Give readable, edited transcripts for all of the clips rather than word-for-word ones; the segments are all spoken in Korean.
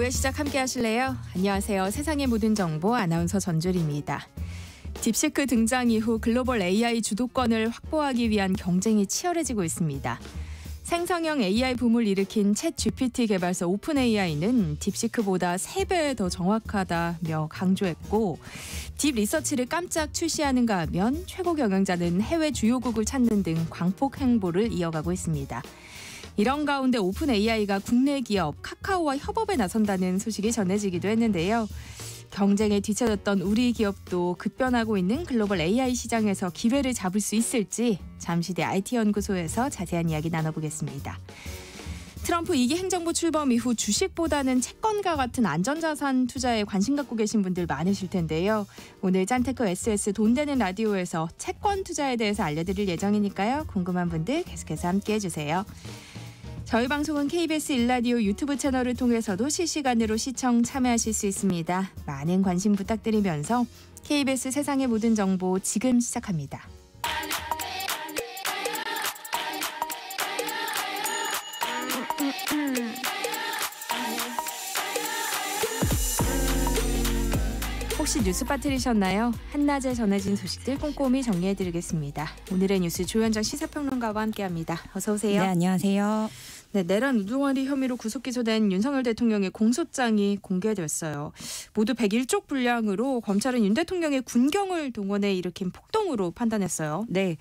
오후의 시작 함께 하실래요? 안녕하세요. 세상의 모든 정보 아나운서 전주리입니다. 딥시크 등장 이후 글로벌 AI 주도권을 확보하기 위한 경쟁이 치열해지고 있습니다. 생성형 AI 붐을 일으킨 챗 GPT 개발사 오픈 AI는 딥시크보다 3배 더 정확하다며 강조했고, 딥 리서치를 깜짝 출시하는가 하면 최고 경영자는 해외 주요국을 찾는 등 광폭 행보를 이어가고 있습니다. 이런 가운데 오픈 AI가 국내 기업 카카오와 협업에 나선다는 소식이 전해지기도 했는데요. 경쟁에 뒤처졌던 우리 기업도 급변하고 있는 글로벌 AI 시장에서 기회를 잡을 수 있을지 잠시 뒤 IT연구소에서 자세한 이야기 나눠보겠습니다. 트럼프 2기 행정부 출범 이후 주식보다는 채권과 같은 안전자산 투자에 관심 갖고 계신 분들 많으실 텐데요. 오늘 짠테크 SS 돈 되는 라디오에서 채권 투자에 대해서 알려드릴 예정이니까요. 궁금한 분들 계속해서 함께해 주세요. 저희 방송은 KBS 1라디오 유튜브 채널을 통해서도 실시간으로 시청 참여하실 수 있습니다. 많은 관심 부탁드리면서 KBS 세상의 모든 정보 지금 시작합니다. 혹시 뉴스 빠뜨리셨나요? 한낮에 전해진 소식들 꼼꼼히 정리해드리겠습니다. 오늘의 뉴스 조현정 시사평론가와 함께합니다. 어서 오세요. 네, 안녕하세요. 네, 내란 우두머리 혐의로 구속 기소된 윤석열 대통령의 공소장이 공개됐어요. 모두 101쪽 분량으로 검찰은 윤 대통령의 군경을 동원해 일으킨 폭동으로 판단했어요. 네.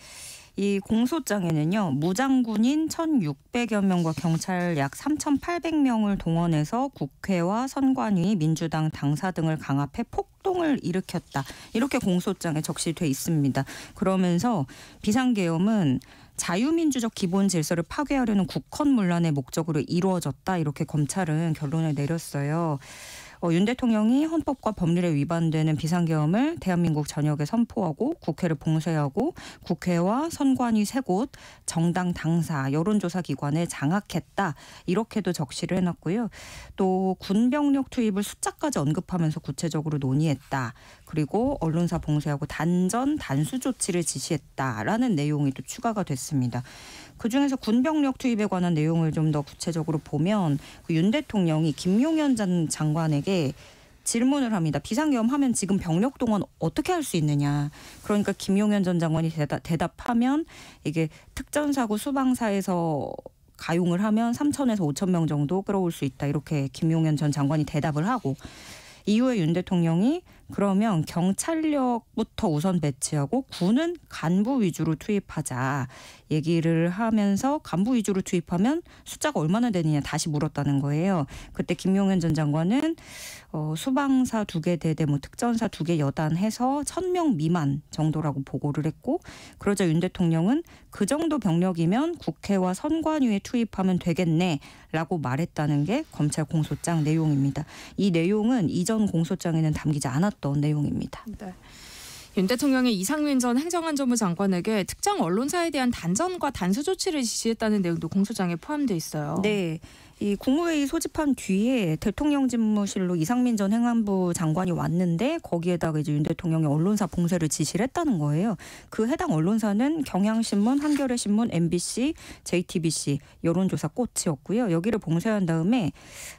이 공소장에는요, 무장군인 1,600여 명과 경찰 약 3,800명을 동원해서 국회와 선관위, 민주당 당사 등을 강압해 폭동을 일으켰다. 이렇게 공소장에 적시돼 있습니다. 그러면서 비상계엄은 자유민주적 기본 질서를 파괴하려는 국헌문란의 목적으로 이루어졌다. 이렇게 검찰은 결론을 내렸어요. 윤 대통령이 헌법과 법률에 위반되는 비상계엄을 대한민국 전역에 선포하고 국회를 봉쇄하고 국회와 선관위 3곳, 정당 당사, 여론조사기관을 장악했다. 이렇게도 적시를 해놨고요. 또 군병력 투입을 숫자까지 언급하면서 구체적으로 논의했다. 그리고 언론사 봉쇄하고 단전, 단수 조치를 지시했다라는 내용이 또 추가가 됐습니다. 그중에서 군병력 투입에 관한 내용을 좀 더 구체적으로 보면 윤 대통령이 김용현 전 장관에게 질문을 합니다. 비상계엄하면 지금 병력 동원 어떻게 할 수 있느냐. 그러니까 김용현 전 장관이 대답하면 이게 특전사고 수방사에서 가용을 하면 3,000에서 5,000 명 정도 끌어올 수 있다. 이렇게 김용현 전 장관이 대답을 하고, 이후에 윤 대통령이 그러면 경찰력부터 우선 배치하고 군은 간부 위주로 투입하자 얘기를 하면서, 간부 위주로 투입하면 숫자가 얼마나 되느냐 다시 물었다는 거예요. 그때 김용현 전 장관은 수방사 2개 대대, 특전사 2개 여단 해서 1,000명 미만 정도라고 보고를 했고, 그러자 윤 대통령은 그 정도 병력이면 국회와 선관위에 투입하면 되겠네라고 말했다는 게 검찰 공소장 내용입니다. 이 내용은 이전 공소장에는 담기지 않았던 내용입니다. 네. 윤 대통령이 이상민 전 행정안전부 장관에게 특정 언론사에 대한 단전과 단수 조치를 지시했다는 내용도 공소장에 포함되어 있어요. 네. 이 국무회의 소집한 뒤에 대통령 집무실로 이상민 전 행안부 장관이 왔는데, 거기에다가 이제 윤 대통령이 언론사 봉쇄를 지시를 했다는 거예요. 그 해당 언론사는 경향신문, 한겨레신문, MBC, JTBC, 여론조사 꽃이었고요. 여기를 봉쇄한 다음에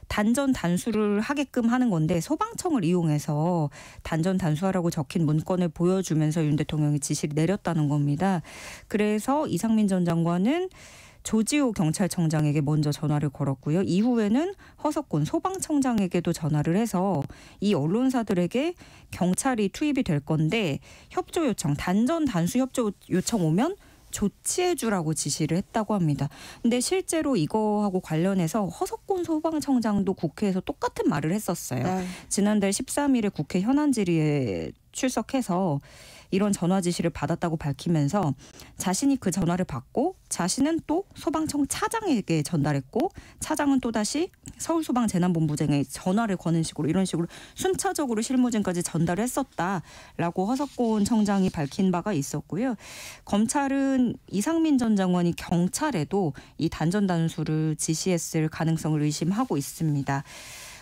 단전 단수를 하게끔 하는 건데, 소방청을 이용해서 단전 단수하라고 적힌 문건을 보여주면서 윤 대통령이 지시를 내렸다는 겁니다. 그래서 이상민 전 장관은 조지호 경찰청장에게 먼저 전화를 걸었고요. 이후에는 허석곤 소방청장에게도 전화를 해서 이 언론사들에게 경찰이 투입이 될 건데 협조 요청, 단전 단수 협조 요청 오면 조치해주라고 지시를 했다고 합니다. 근데 실제로 이거하고 관련해서 허석곤 소방청장도 국회에서 똑같은 말을 했었어요. 네. 지난달 13일에 국회 현안 질의에 출석해서 이런 전화 지시를 받았다고 밝히면서 자신이 그 전화를 받고 자신은 또 소방청 차장에게 전달했고, 차장은 또다시 서울소방재난본부장에 전화를 거는 식으로, 이런 식으로 순차적으로 실무진까지 전달을 했었다라고 허석곤 청장이 밝힌 바가 있었고요. 검찰은 이상민 전 장관이 경찰에도 이 단전 단수를 지시했을 가능성을 의심하고 있습니다.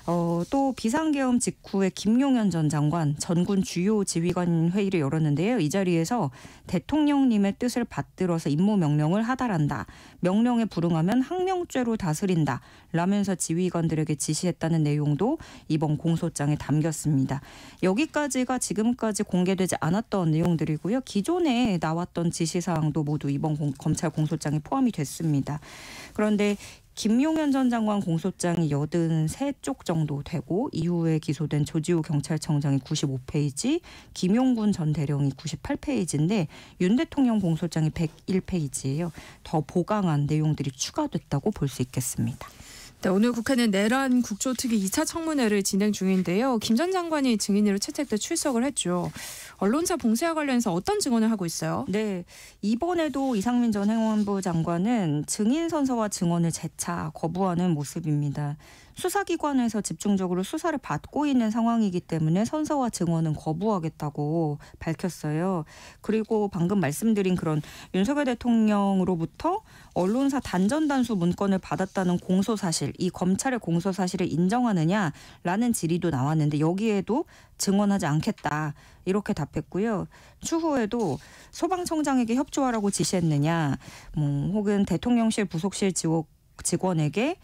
또 비상계엄 직후에 김용현 전 장관 전군 주요 지휘관 회의를 열었는데요. 이 자리에서 대통령님의 뜻을 받들어서 임무 명령을 하달한다. 명령에 불응하면 항명죄로 다스린다. 라면서 지휘관들에게 지시했다는 내용도 이번 공소장에 담겼습니다. 여기까지가 지금까지 공개되지 않았던 내용들이고요. 기존에 나왔던 지시사항도 모두 이번 검찰 공소장에 포함이 됐습니다. 그런데 김용현 전 장관 공소장이 83쪽 정도 되고 이후에 기소된 조지호 경찰청장이 95페이지, 김용군 전 대령이 98페이지인데 윤 대통령 공소장이 101페이지예요. 더 보강한 내용들이 추가됐다고 볼 수 있겠습니다. 네, 오늘 국회는 내란 국조특위 2차 청문회를 진행 중인데요. 김 전 장관이 증인으로 채택돼 출석을 했죠. 언론사 봉쇄와 관련해서 어떤 증언을 하고 있어요? 네, 이번에도 이상민 전 행안부 장관은 증인 선서와 증언을 재차 거부하는 모습입니다. 수사기관에서 집중적으로 수사를 받고 있는 상황이기 때문에 선서와 증언은 거부하겠다고 밝혔어요. 그리고 방금 말씀드린 그런 윤석열 대통령으로부터 언론사 단전단수 문건을 받았다는 공소사실, 이 검찰의 공소사실을 인정하느냐라는 질의도 나왔는데 여기에도 증언하지 않겠다 이렇게 답했고요. 추후에도 소방청장에게 협조하라고 지시했느냐, 혹은 대통령실 부속실 직원에게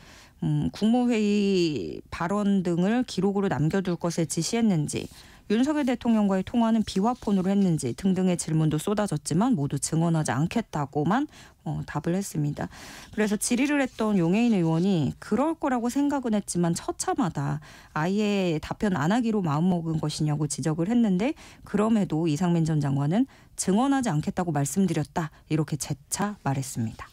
국무회의 발언 등을 기록으로 남겨둘 것을 지시했는지, 윤석열 대통령과의 통화는 비화폰으로 했는지 등등의 질문도 쏟아졌지만 모두 증언하지 않겠다고만 답을 했습니다. 그래서 질의를 했던 용해인 의원이 그럴 거라고 생각은 했지만 처참하다. 아예 답변 안 하기로 마음먹은 것이냐고 지적을 했는데 그럼에도 이상민 전 장관은 증언하지 않겠다고 말씀드렸다. 이렇게 재차 말했습니다.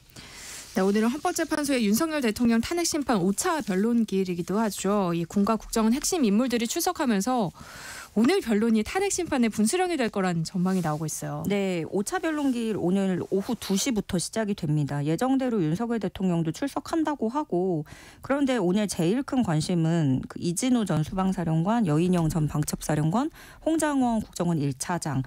네, 오늘은 헌법재판소의 윤석열 대통령 탄핵 심판 5차 변론기일이기도 하죠. 이 군과 국정원 핵심 인물들이 출석하면서 오늘 변론이 탄핵 심판의 분수령이 될 거란 전망이 나오고 있어요. 네, 5차 변론기일 오늘 오후 2시부터 시작이 됩니다. 예정대로 윤석열 대통령도 출석한다고 하고, 그런데 오늘 제일 큰 관심은 그 이진우 전 수방사령관, 여인영 전 방첩사령관, 홍장원 국정원 1차장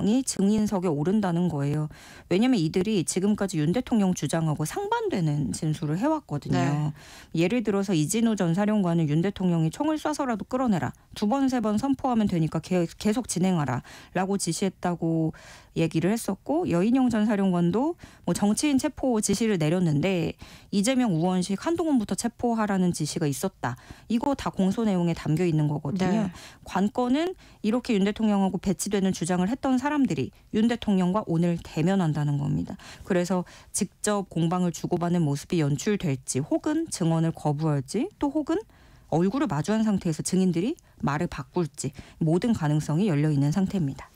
이 증인석에 오른다는 거예요. 왜냐하면 이들이 지금까지 윤 대통령 주장하고 상반되는 진술을 해왔거든요. 네. 예를 들어서 이진우 전 사령관은 윤 대통령이 총을 쏴서라도 끌어내라. 2번, 3번 선포하면 되니까 계속 진행하라. 라고 지시했다고 얘기를 했었고, 여인영 전 사령관도 정치인 체포 지시를 내렸는데 이재명 우원식 한동훈부터 체포하라는 지시가 있었다. 이거 다 공소 내용에 담겨 있는 거거든요. 네. 관건은 이렇게 윤 대통령하고 배치되는 주장을 했던 사람들이 윤 대통령과 오늘 대면한다는 겁니다. 그래서 직접 공방을 주고받는 모습이 연출될지, 혹은 증언을 거부할지, 또 혹은 얼굴을 마주한 상태에서 증인들이 말을 바꿀지, 모든 가능성이 열려 있는 상태입니다.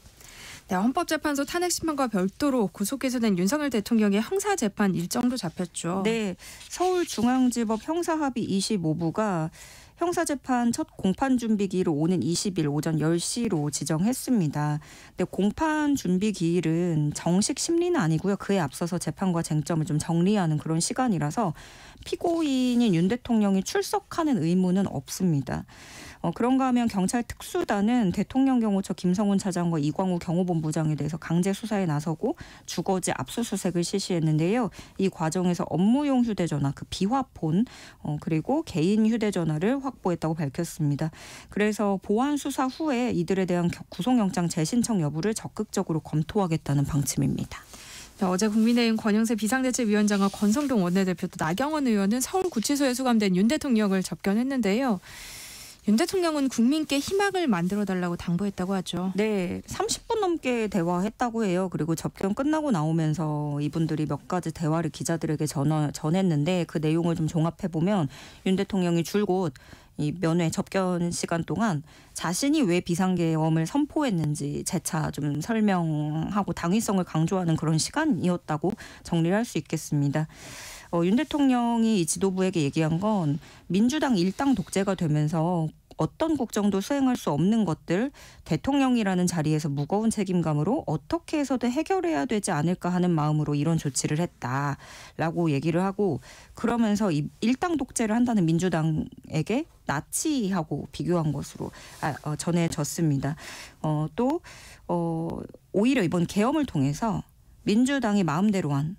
네, 헌법재판소 탄핵 심판과 별도로 구속 기소된 윤석열 대통령의 형사재판 일정도 잡혔죠. 네, 서울중앙지법 형사합의 25부가 형사재판 첫 공판 준비 기일을 오는 20일 오전 10시로 지정했습니다. 근데 공판 준비 기일은 정식 심리는 아니고요. 그에 앞서서 재판과 쟁점을 좀 정리하는 그런 시간이라서 피고인인 윤 대통령이 출석하는 의무는 없습니다. 그런가 하면 경찰 특수단은 대통령 경호처 김성훈 차장과 이광우 경호본부장에 대해서 강제 수사에 나서고 주거지 압수수색을 실시했는데요. 이 과정에서 업무용 휴대전화, 그 비화폰, 그리고 개인 휴대전화를 확보했다고 밝혔습니다. 그래서 보안 수사 후에 이들에 대한 구속영장 재신청 여부를 적극적으로 검토하겠다는 방침입니다. 네, 어제 국민의힘 권영세 비상대책위원장과 권성동 원내대표 또 나경원 의원은 서울구치소에 수감된 윤 대통령을 접견했는데요. 윤 대통령은 국민께 희망을 만들어달라고 당부했다고 하죠. 네, 30분 넘게 대화했다고 해요. 그리고 접견 끝나고 나오면서 이분들이 몇 가지 대화를 기자들에게 전했는데 그 내용을 좀 종합해보면 윤 대통령이 줄곧 이 면회 접견 시간 동안 자신이 왜 비상계엄을 선포했는지 재차 좀 설명하고 당위성을 강조하는 그런 시간이었다고 정리를 할 수 있겠습니다. 윤 대통령이 이 지도부에게 얘기한 건 민주당 일당 독재가 되면서 어떤 국정도 수행할 수 없는 것들 대통령이라는 자리에서 무거운 책임감으로 어떻게 해서든 해결해야 되지 않을까 하는 마음으로 이런 조치를 했다라고 얘기를 하고, 그러면서 이 일당 독재를 한다는 민주당에게 나치하고 비교한 것으로 전해졌습니다. 오히려 이번 계엄을 통해서 민주당이 마음대로 한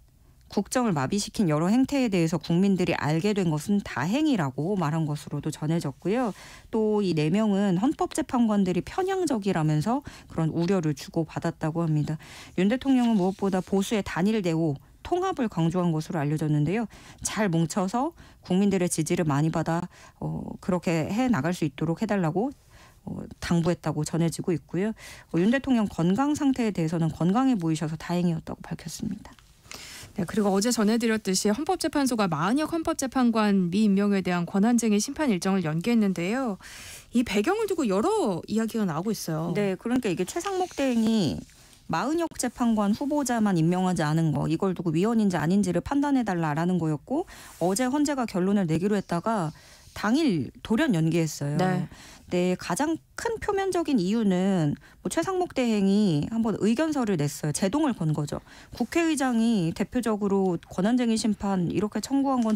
국정을 마비시킨 여러 행태에 대해서 국민들이 알게 된 것은 다행이라고 말한 것으로도 전해졌고요. 또 이 4명은 헌법재판관들이 편향적이라면서 그런 우려를 주고받았다고 합니다. 윤 대통령은 무엇보다 보수의 단일 대우, 통합을 강조한 것으로 알려졌는데요. 잘 뭉쳐서 국민들의 지지를 많이 받아 그렇게 해나갈 수 있도록 해달라고 당부했다고 전해지고 있고요. 윤 대통령 건강 상태에 대해서는 건강해 보이셔서 다행이었다고 밝혔습니다. 네, 그리고 어제 전해드렸듯이 헌법재판소가 마은혁 헌법재판관 미임명에 대한 권한쟁의 심판 일정을 연기했는데요. 이 배경을 두고 여러 이야기가 나오고 있어요. 네, 그러니까 이게 최상목 대행이 마은혁 재판관 후보자만 임명하지 않은 거, 이걸 두고 위헌인지 아닌지를 판단해달라라는 거였고, 어제 헌재가 결론을 내기로 했다가 당일 돌연 연기했어요. 네, 가장 큰 표면적인 이유는 최상목 대행이 한번 의견서를 냈어요. 제동을 건 거죠. 국회의장이 대표적으로 권한쟁의 심판 이렇게 청구한 건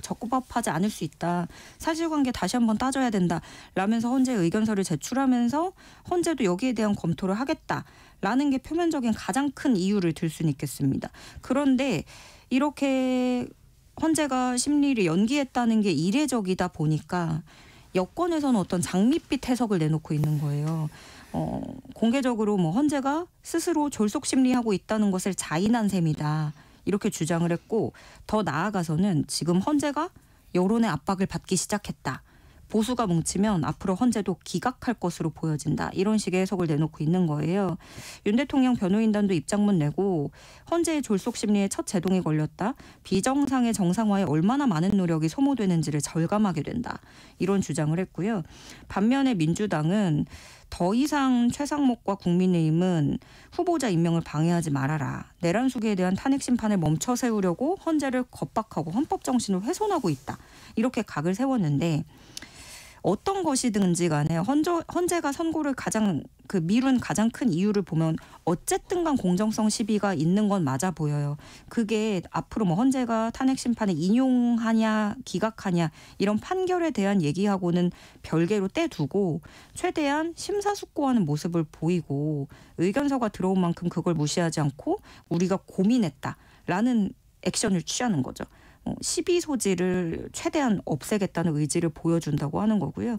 적법하지 않을 수 있다. 사실관계 다시 한번 따져야 된다. 라면서 헌재에 의견서를 제출하면서 헌재도 여기에 대한 검토를 하겠다라는 게 표면적인 가장 큰 이유를 들 수는 있겠습니다. 그런데 이렇게 헌재가 심리를 연기했다는 게 이례적이다 보니까 여권에서는 어떤 장밋빛 해석을 내놓고 있는 거예요. 공개적으로 헌재가 스스로 졸속 심리하고 있다는 것을 자인한 셈이다. 이렇게 주장을 했고, 더 나아가서는 지금 헌재가 여론의 압박을 받기 시작했다. 보수가 뭉치면 앞으로 헌재도 기각할 것으로 보여진다. 이런 식의 해석을 내놓고 있는 거예요. 윤 대통령 변호인단도 입장문 내고 헌재의 졸속 심리에 첫 제동이 걸렸다. 비정상의 정상화에 얼마나 많은 노력이 소모되는지를 절감하게 된다. 이런 주장을 했고요. 반면에 민주당은 더 이상 최상목과 국민의힘은 후보자 임명을 방해하지 말아라. 내란 수계에 대한 탄핵 심판을 멈춰 세우려고 헌재를 겁박하고 헌법 정신을 훼손하고 있다. 이렇게 각을 세웠는데, 어떤 것이든지 간에 헌재가 선고를 미룬 가장 큰 이유를 보면 어쨌든 간 공정성 시비가 있는 건 맞아 보여요. 그게 앞으로 헌재가 탄핵 심판에 인용하냐 기각하냐 이런 판결에 대한 얘기하고는 별개로 떼두고 최대한 심사숙고하는 모습을 보이고, 의견서가 들어온 만큼 그걸 무시하지 않고 우리가 고민했다라는 액션을 취하는 거죠. 시비 소지를 최대한 없애겠다는 의지를 보여준다고 하는 거고요.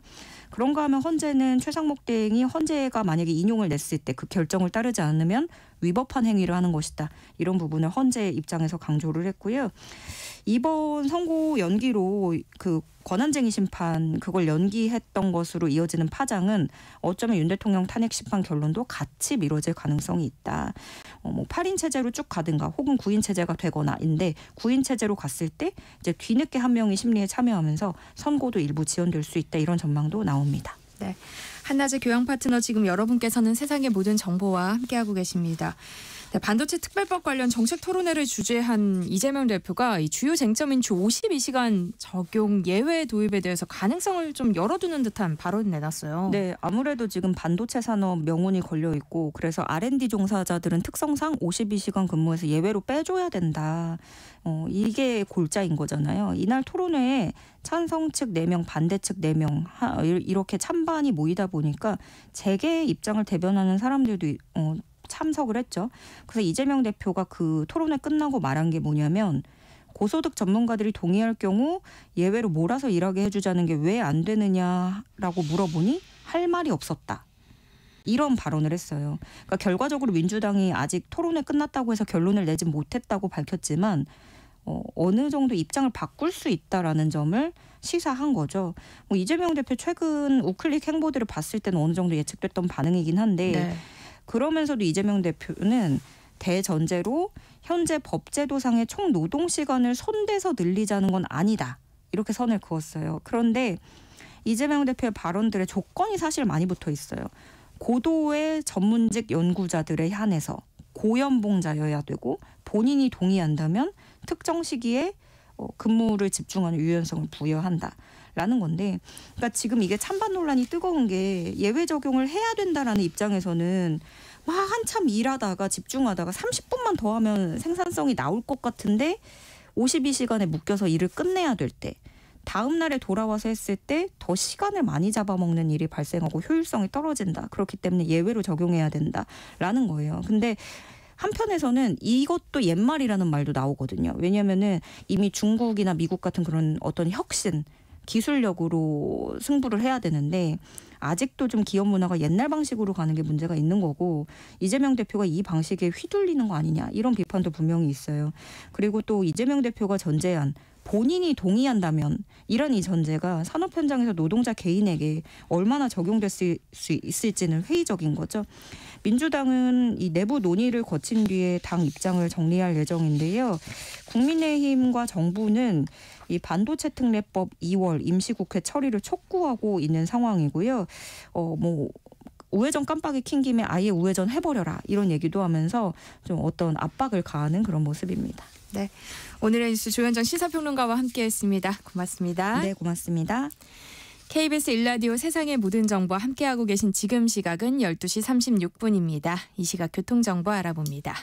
그런가 하면 헌재는 최상목 대행이 헌재가 만약에 인용을 냈을 때 그 결정을 따르지 않으면 위법한 행위를 하는 것이다. 이런 부분을 헌재 입장에서 강조를 했고요. 이번 선고 연기로 그 권한쟁의 심판 그걸 연기했던 것으로 이어지는 파장은 어쩌면 윤 대통령 탄핵 심판 결론도 같이 미뤄질 가능성이 있다. 8인 체제로 쭉 가든가 혹은 9인 체제가 되거나인데 9인 체제로 갔을 때 이제 뒤늦게 한 명이 심리에 참여하면서 선고도 일부 지연될 수 있다. 이런 전망도 나옵니다. 네, 한낮의 교양 파트너 지금 여러분께서는 세상의 모든 정보와 함께하고 계십니다. 네, 반도체 특별법 관련 정책 토론회를 주재한 이재명 대표가 이 주요 쟁점인 주 52시간 적용 예외 도입에 대해서 가능성을 좀 열어두는 듯한 발언을 내놨어요. 네, 아무래도 지금 반도체 산업 명운이 걸려 있고 그래서 R&D 종사자들은 특성상 52시간 근무에서 예외로 빼줘야 된다. 이게 골자인 거잖아요. 이날 토론회에 찬성 측 4명, 반대 측 4명 이렇게 찬반이 모이다 보니까 재계 입장을 대변하는 사람들도 참석을 했죠. 그래서 이재명 대표가 그 토론회 끝나고 말한 게 뭐냐면, 고소득 전문가들이 동의할 경우 예외로 몰아서 일하게 해주자는 게 왜 안 되느냐라고 물어보니 할 말이 없었다. 이런 발언을 했어요. 그러니까 결과적으로 민주당이 아직 토론회 끝났다고 해서 결론을 내지 못했다고 밝혔지만 어느 정도 입장을 바꿀 수 있다라는 점을 시사한 거죠. 이재명 대표 최근 우클릭 행보들을 봤을 때는 어느 정도 예측됐던 반응이긴 한데 네. 그러면서도 이재명 대표는 대전제로 현재 법제도상의 총 노동시간을 손대서 늘리자는 건 아니다. 이렇게 선을 그었어요. 그런데 이재명 대표의 발언들의 조건이 사실 많이 붙어 있어요. 고도의 전문직 연구자들에 한해서 고연봉자여야 되고 본인이 동의한다면 특정 시기에 근무를 집중하는 유연성을 부여한다라는 건데, 그러니까 지금 이게 찬반 논란이 뜨거운 게 예외 적용을 해야 된다라는 입장에서는 막 한참 일하다가 집중하다가 30분만 더 하면 생산성이 나올 것 같은데 52시간에 묶여서 일을 끝내야 될 때, 다음 날에 돌아와서 했을 때 더 시간을 많이 잡아먹는 일이 발생하고 효율성이 떨어진다. 그렇기 때문에 예외로 적용해야 된다라는 거예요. 근데 한편에서는 이것도 옛말이라는 말도 나오거든요. 왜냐하면은 이미 중국이나 미국 같은 그런 어떤 혁신, 기술력으로 승부를 해야 되는데 아직도 좀 기업 문화가 옛날 방식으로 가는 게 문제가 있는 거고 이재명 대표가 이 방식에 휘둘리는 거 아니냐 이런 비판도 분명히 있어요. 그리고 또 이재명 대표가 전제한 본인이 동의한다면 이런 이 전제가 산업 현장에서 노동자 개인에게 얼마나 적용될 수 있을지는 회의적인 거죠. 민주당은 이 내부 논의를 거친 뒤에 당 입장을 정리할 예정인데요. 국민의힘과 정부는 이 반도체 특례법 2월 임시국회 처리를 촉구하고 있는 상황이고요. 우회전 깜빡이 킨 김에 아예 우회전 해버려라 이런 얘기도 하면서 좀 어떤 압박을 가하는 그런 모습입니다. 네, 오늘의 뉴스 조현정 시사평론가와 함께했습니다. 고맙습니다. 네, 고맙습니다. KBS 1라디오 세상의 모든 정보 함께하고 계신 지금 시각은 12시 36분입니다. 이 시각 교통정보 알아봅니다.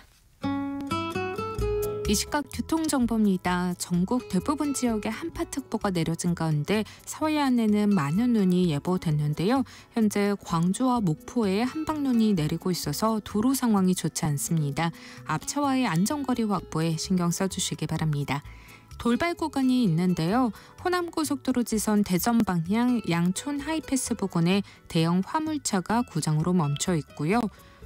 이 시각 교통정보입니다. 전국 대부분 지역에 한파특보가 내려진 가운데 서해안에는 많은 눈이 예보됐는데요. 현재 광주와 목포에 한방눈이 내리고 있어서 도로 상황이 좋지 않습니다. 앞차와의 안전거리 확보에 신경 써주시기 바랍니다. 돌발 구간이 있는데요. 호남고속도로 지선 대전 방향 양촌 하이패스 부근에 대형 화물차가 구정으로 멈춰 있고요.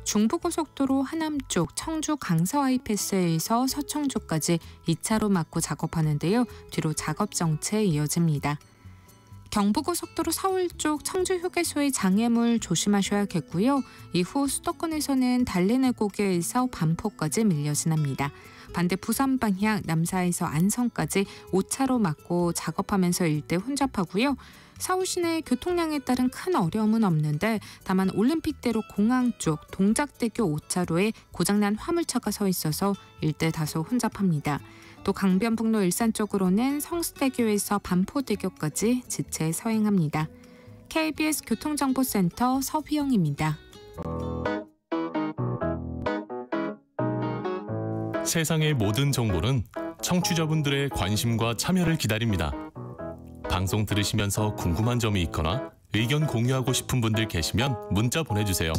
중부고속도로 하남 쪽 청주 강서 하이패스에서 서청 쪽까지 2차로 막고 작업하는데요. 뒤로 작업 정체 이어집니다. 경부고속도로 서울 쪽 청주 휴게소의 장애물 조심하셔야겠고요. 이후 수도권에서는 달래내고개에서 반포까지 밀려 지납니다. 반대 부산 방향 남사에서 안성까지 5차로 막고 작업하면서 일대 혼잡하고요. 서울 시내 교통량에 따른 큰 어려움은 없는데 다만 올림픽대로 공항 쪽 동작대교 5차로에 고장난 화물차가 서 있어서 일대 다소 혼잡합니다. 또 강변북로 일산 쪽으로는 성수대교에서 반포대교까지 지체 서행합니다. KBS 교통정보센터 서휘영입니다. 세상의 모든 정보는 청취자분들의 관심과 참여를 기다립니다. 방송 들으시면서 궁금한 점이 있거나 의견 공유하고 싶은 분들 계시면 문자 보내주세요.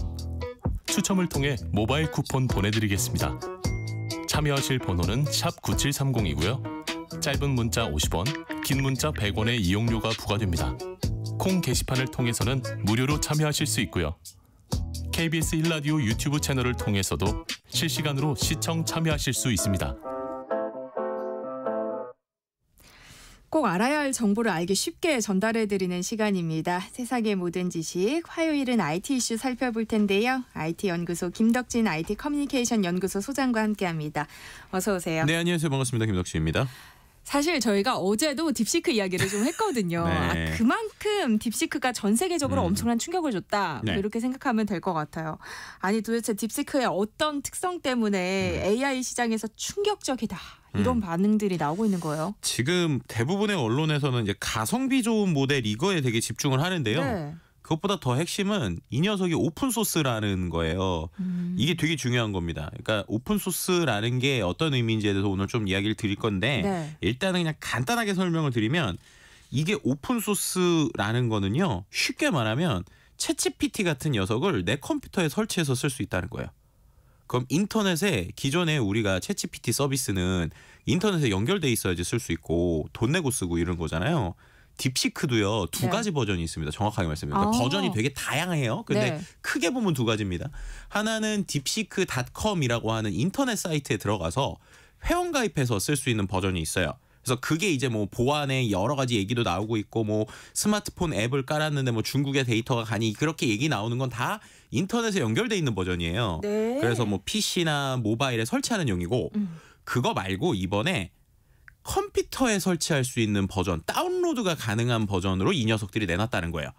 추첨을 통해 모바일 쿠폰 보내드리겠습니다. 참여하실 번호는 샵 9730이고요. 짧은 문자 50원, 긴 문자 100원의 이용료가 부과됩니다. 콩 게시판을 통해서는 무료로 참여하실 수 있고요. KBS 1라디오 유튜브 채널을 통해서도 실시간으로 시청 참여하실 수 있습니다. 꼭 알아야 할 정보를 알기 쉽게 전달해드리는 시간입니다. 세상의 모든 지식, 화요일은 IT 이슈 살펴볼 텐데요. IT연구소 김덕진 IT 커뮤니케이션 연구소 소장과 함께합니다. 어서 오세요. 네, 안녕하세요. 반갑습니다. 김덕진입니다. 사실 저희가 어제도 딥시크 이야기를 좀 했거든요. 네. 그만큼 딥시크가 전 세계적으로 엄청난 충격을 줬다. 네. 이렇게 생각하면 될 것 같아요. 아니 도대체 딥시크의 어떤 특성 때문에 AI 시장에서 충격적이다. 이런 반응들이 나오고 있는 거예요. 지금 대부분의 언론에서는 이제 가성비 좋은 모델 이거에 되게 집중을 하는데요. 네. 그것보다 더 핵심은 이 녀석이 오픈 소스라는 거예요. 이게 되게 중요한 겁니다. 그러니까 오픈 소스라는 게 어떤 의미인지에 대해서 오늘 좀 이야기를 드릴 건데 네. 일단은 그냥 간단하게 설명을 드리면 이게 오픈 소스라는 거는요. 쉽게 말하면 챗GPT 같은 녀석을 내 컴퓨터에 설치해서 쓸 수 있다는 거예요. 그럼 인터넷에 기존에 우리가 챗GPT 서비스는 인터넷에 연결돼 있어야지 쓸 수 있고 돈 내고 쓰고 이런 거잖아요. 딥시크도요. 두 가지 버전이 있습니다. 정확하게 말씀드리면. 그러니까 버전이 되게 다양해요. 근데 크게 보면 두 가지입니다. 하나는 딥시크.com이라고 하는 인터넷 사이트에 들어가서 회원 가입해서 쓸 수 있는 버전이 있어요. 그래서 그게 이제 뭐 보안에 여러 가지 얘기도 나오고 있고 뭐 스마트폰 앱을 깔았는데 뭐 중국의 데이터가 가니 그렇게 얘기 나오는 건 다 인터넷에 연결돼 있는 버전이에요. 네. 그래서 뭐 PC나 모바일에 설치하는 용이고 그거 말고 이번에 컴퓨터에 설치할 수 있는 버전, 다운로드가 가능한 버전으로 이 녀석들이 내놨다는 거예요.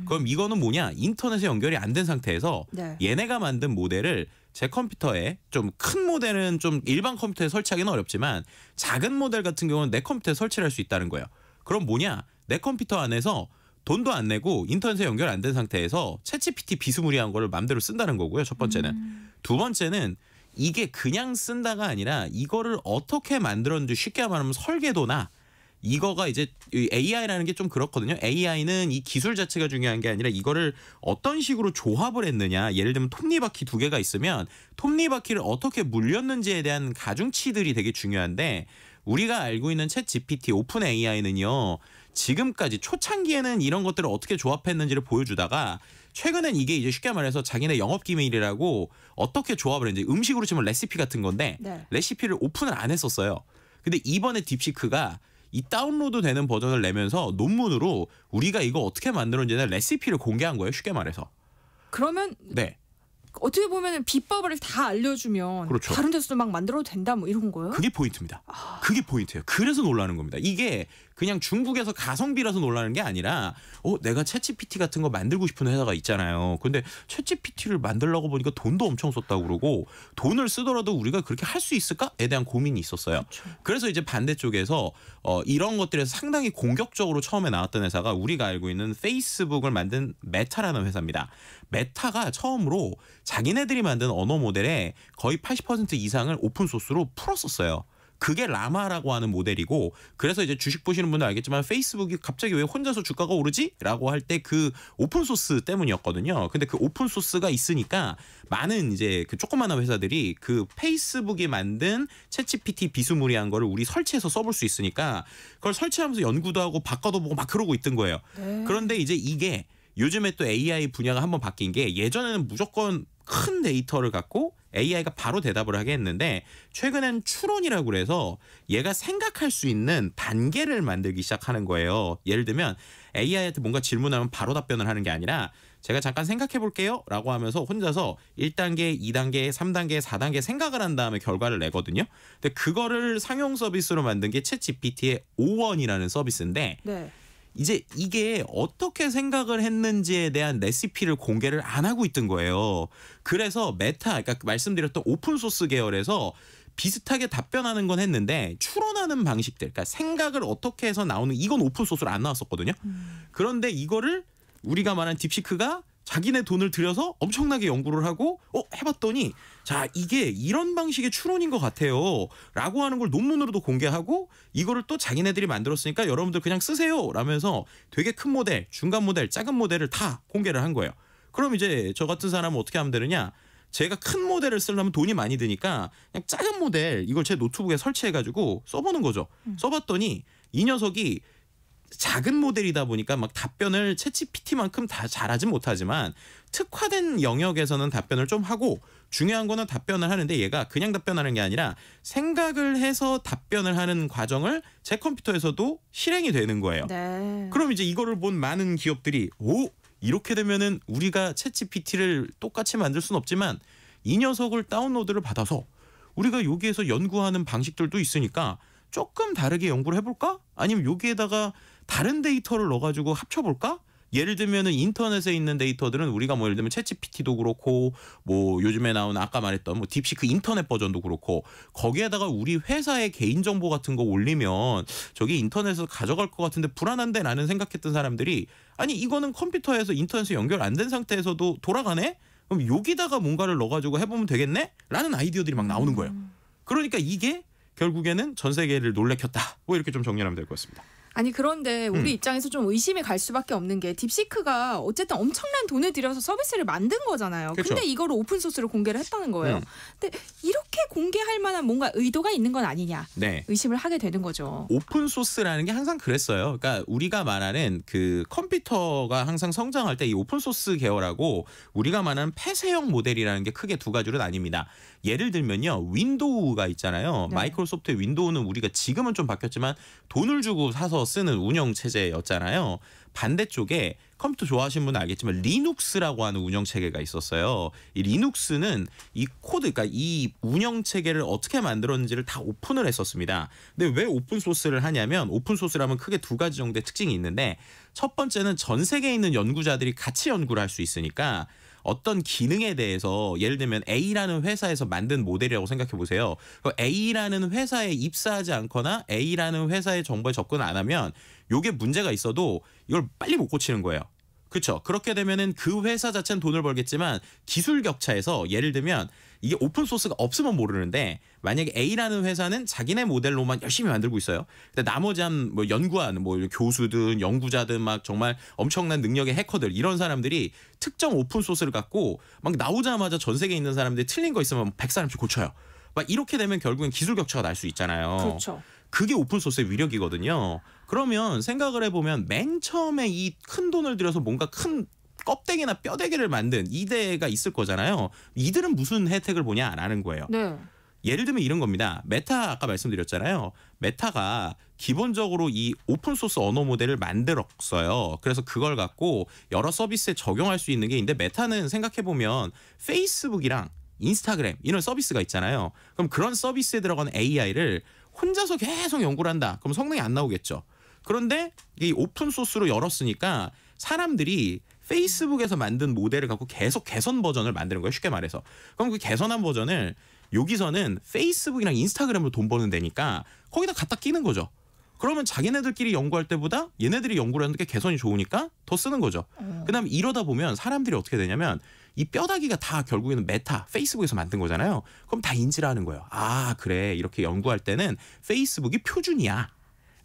그럼 이거는 뭐냐? 인터넷에 연결이 안 된 상태에서 얘네가 만든 모델을 제 컴퓨터에 좀 큰 모델은 좀 일반 컴퓨터에 설치하기는 어렵지만 작은 모델 같은 경우는 내 컴퓨터에 설치를 할 수 있다는 거예요. 그럼 뭐냐? 내 컴퓨터 안에서 돈도 안 내고 인터넷에 연결 안 된 상태에서 챗GPT 비스무리한 거를 맘대로 쓴다는 거고요. 첫 번째는. 두 번째는 이게 그냥 쓴다가 아니라 이거를 어떻게 만들었는지 쉽게 말하면 설계도나 이거가 이제 AI라는 게 좀 그렇거든요. AI는 이 기술 자체가 중요한 게 아니라 이거를 어떤 식으로 조합을 했느냐. 예를 들면 톱니바퀴 2개가 있으면 톱니바퀴를 어떻게 물렸는지에 대한 가중치들이 되게 중요한데 우리가 알고 있는 챗 GPT 오픈 AI는요. 지금까지 초창기에는 이런 것들을 어떻게 조합했는지를 보여주다가 최근엔 이게 이제 쉽게 말해서 자기네 영업 기밀이라고 어떻게 조합을 했는지 음식으로 치면 레시피 같은 건데 네. 레시피를 오픈을 안 했었어요. 근데 이번에 딥시크가 이 다운로드 되는 버전을 내면서 논문으로 우리가 이거 어떻게 만들었는지 레시피를 공개한 거예요. 쉽게 말해서. 그러면 네. 어떻게 보면 비법을 다 알려주면 그렇죠. 다른 데서도 막 만들어도 된다 뭐 이런 거예요? 그게 포인트입니다. 그게 포인트예요. 그래서 놀라는 겁니다. 이게 그냥 중국에서 가성비라서 놀라는 게 아니라 내가 챗GPT 같은 거 만들고 싶은 회사가 있잖아요. 근데 챗GPT를 만들려고 보니까 돈도 엄청 썼다고 그러고 돈을 쓰더라도 우리가 그렇게 할 수 있을까에 대한 고민이 있었어요. 그렇죠. 그래서 이제 반대쪽에서 이런 것들에서 상당히 공격적으로 처음에 나왔던 회사가 우리가 알고 있는 페이스북을 만든 메타라는 회사입니다. 메타가 처음으로 자기네들이 만든 언어 모델의 거의 80% 이상을 오픈소스로 풀었었어요. 그게 라마라고 하는 모델이고 그래서 이제 주식 보시는 분들 알겠지만 페이스북이 갑자기 왜 혼자서 주가가 오르지? 라고 할 때 그 오픈소스 때문이었거든요. 근데 그 오픈소스가 있으니까 많은 이제 그 조그마한 회사들이 그 페이스북이 만든 챗GPT 비스무리한 거를 우리 설치해서 써볼 수 있으니까 그걸 설치하면서 연구도 하고 바꿔도 보고 막 그러고 있던 거예요. 네. 그런데 이제 이게 요즘에 또 AI 분야가 한번 바뀐 게 예전에는 무조건 큰 데이터를 갖고 AI가 바로 대답을 하게 했는데 최근엔 추론이라고 그래서 얘가 생각할 수 있는 단계를 만들기 시작하는 거예요. 예를 들면 AI한테 뭔가 질문하면 바로 답변을 하는 게 아니라 제가 잠깐 생각해 볼게요 라고 하면서 혼자서 1단계, 2단계, 3단계, 4단계 생각을 한 다음에 결과를 내거든요. 근데 그거를 상용 서비스로 만든 게 챗GPT의 O1이라는 서비스인데 네. 이제 이게 어떻게 생각을 했는지에 대한 레시피를 공개를 안 하고 있던 거예요. 그래서 메타, 그러니까 말씀드렸던 오픈소스 계열에서 비슷하게 답변하는 건 했는데 추론하는 방식들, 그러니까 생각을 어떻게 해서 나오는 이건 오픈소스로 안 나왔었거든요. 그런데 이거를 우리가 말한 딥시크가 자기네 돈을 들여서 엄청나게 연구를 하고 해봤더니 자 이게 이런 방식의 추론인 것 같아요 라고 하는 걸 논문으로도 공개하고 이거를 또 자기네들이 만들었으니까 여러분들 그냥 쓰세요 라면서 되게 큰 모델, 중간 모델, 작은 모델을 다 공개를 한 거예요. 그럼 이제 저 같은 사람은 어떻게 하면 되느냐, 제가 큰 모델을 쓰려면 돈이 많이 드니까 그냥 작은 모델 이걸 제 노트북에 설치해가지고 써보는 거죠. 써봤더니 이 녀석이 작은 모델이다 보니까 막 답변을 챗GPT만큼 다 잘하진 못하지만 특화된 영역에서는 답변을 좀 하고 중요한 거는 답변을 하는데 얘가 그냥 답변하는 게 아니라 생각을 해서 답변을 하는 과정을 제 컴퓨터에서도 실행이 되는 거예요. 네. 그럼 이제 이거를 본 많은 기업들이 이렇게 되면은 우리가 챗GPT를 똑같이 만들 수는 없지만 이 녀석을 다운로드를 받아서 우리가 여기에서 연구하는 방식들도 있으니까 조금 다르게 연구를 해볼까? 아니면 여기에다가 다른 데이터를 넣어가지고 합쳐볼까? 예를 들면은 인터넷에 있는 데이터들은 우리가 뭐 예를 들면 챗GPT도 그렇고 뭐 요즘에 나온 아까 말했던 뭐 딥시크 인터넷 버전도 그렇고 거기에다가 우리 회사의 개인정보 같은 거 올리면 저기 인터넷에서 가져갈 것 같은데 불안한데 라는 생각했던 사람들이 아니 이거는 컴퓨터에서 인터넷에 연결 안 된 상태에서도 돌아가네? 그럼 여기다가 뭔가를 넣어가지고 해보면 되겠네? 라는 아이디어들이 막 나오는 거예요. 그러니까 이게 결국에는 전 세계를 놀래켰다. 뭐 이렇게 좀 정리하면 될 것 같습니다. 아니 그런데 우리 입장에서 좀 의심이 갈 수밖에 없는 게 딥시크가 어쨌든 엄청난 돈을 들여서 서비스를 만든 거잖아요. 그쵸. 근데 이거를 오픈소스로 공개를 했다는 거예요. 근데 이렇게 공개할 만한 뭔가 의도가 있는 건 아니냐 네. 의심을 하게 되는 거죠. 오픈 소스라는 게 항상 그랬어요. 그러니까 우리가 말하는 그 컴퓨터가 항상 성장할 때 이 오픈 소스 계열하고 우리가 말하는 폐쇄형 모델이라는 게 크게 두 가지로 나뉩니다. 예를 들면요. 윈도우가 있잖아요. 네. 마이크로소프트의 윈도우는 우리가 지금은 좀 바뀌었지만 돈을 주고 사서 쓰는 운영 체제였잖아요. 반대쪽에 컴퓨터 좋아하시는 분은 알겠지만 리눅스라고 하는 운영 체계가 있었어요. 이 리눅스는 이 코드, 그러니까 이 운영 체계를 어떻게 만들었는지를 다 오픈을 했었습니다. 근데 왜 오픈 소스를 하냐면 오픈 소스라면 크게 두 가지 정도의 특징이 있는데 첫 번째는 전 세계에 있는 연구자들이 같이 연구를 할 수 있으니까 어떤 기능에 대해서 예를 들면 A라는 회사에서 만든 모델이라고 생각해 보세요. A라는 회사에 입사하지 않거나 A라는 회사의 정보에 접근 안 하면 이게 문제가 있어도 이걸 빨리 못 고치는 거예요. 그렇죠. 그렇게 되면은 그 회사 자체는 돈을 벌겠지만 기술 격차에서 예를 들면 이게 오픈 소스가 없으면 모르는데 만약에 A라는 회사는 자기네 모델로만 열심히 만들고 있어요. 근데 나머지 한 뭐 연구하는 뭐 교수든 연구자든 막 정말 엄청난 능력의 해커들 이런 사람들이 특정 오픈 소스를 갖고 막 나오자마자 전 세계에 있는 사람들이 틀린 거 있으면 100사람씩 고쳐요. 막 이렇게 되면 결국엔 기술 격차가 날 수 있잖아요. 그렇죠. 그게 오픈 소스의 위력이거든요. 그러면 생각을 해보면 맨 처음에 이 큰 돈을 들여서 뭔가 큰 껍데기나 뼈대기를 만든 이데가 있을 거잖아요. 이들은 무슨 혜택을 보냐라는 거예요. 네. 예를 들면 이런 겁니다. 메타 아까 말씀드렸잖아요. 메타가 기본적으로 이 오픈 소스 언어 모델을 만들었어요. 그래서 그걸 갖고 여러 서비스에 적용할 수 있는 게 있는데 메타는 생각해 보면 페이스북이랑 인스타그램 이런 서비스가 있잖아요. 그럼 그런 서비스에 들어가는 AI를 혼자서 계속 연구를 한다. 그럼 성능이 안 나오겠죠. 그런데 이 오픈 소스로 열었으니까 사람들이 페이스북에서 만든 모델을 갖고 계속 개선 버전을 만드는 거예요. 쉽게 말해서. 그럼 그 개선한 버전을 여기서는 페이스북이랑 인스타그램으로 돈 버는 데니까 거기다 갖다 끼는 거죠. 그러면 자기네들끼리 연구할 때보다 얘네들이 연구를 하는 게 개선이 좋으니까 더 쓰는 거죠. 그다음에 이러다 보면 사람들이 어떻게 되냐면 이 뼈다귀가 다 결국에는 메타, 페이스북에서 만든 거잖아요. 그럼 다 인지를 하는 거예요. 아 그래 이렇게 연구할 때는 페이스북이 표준이야.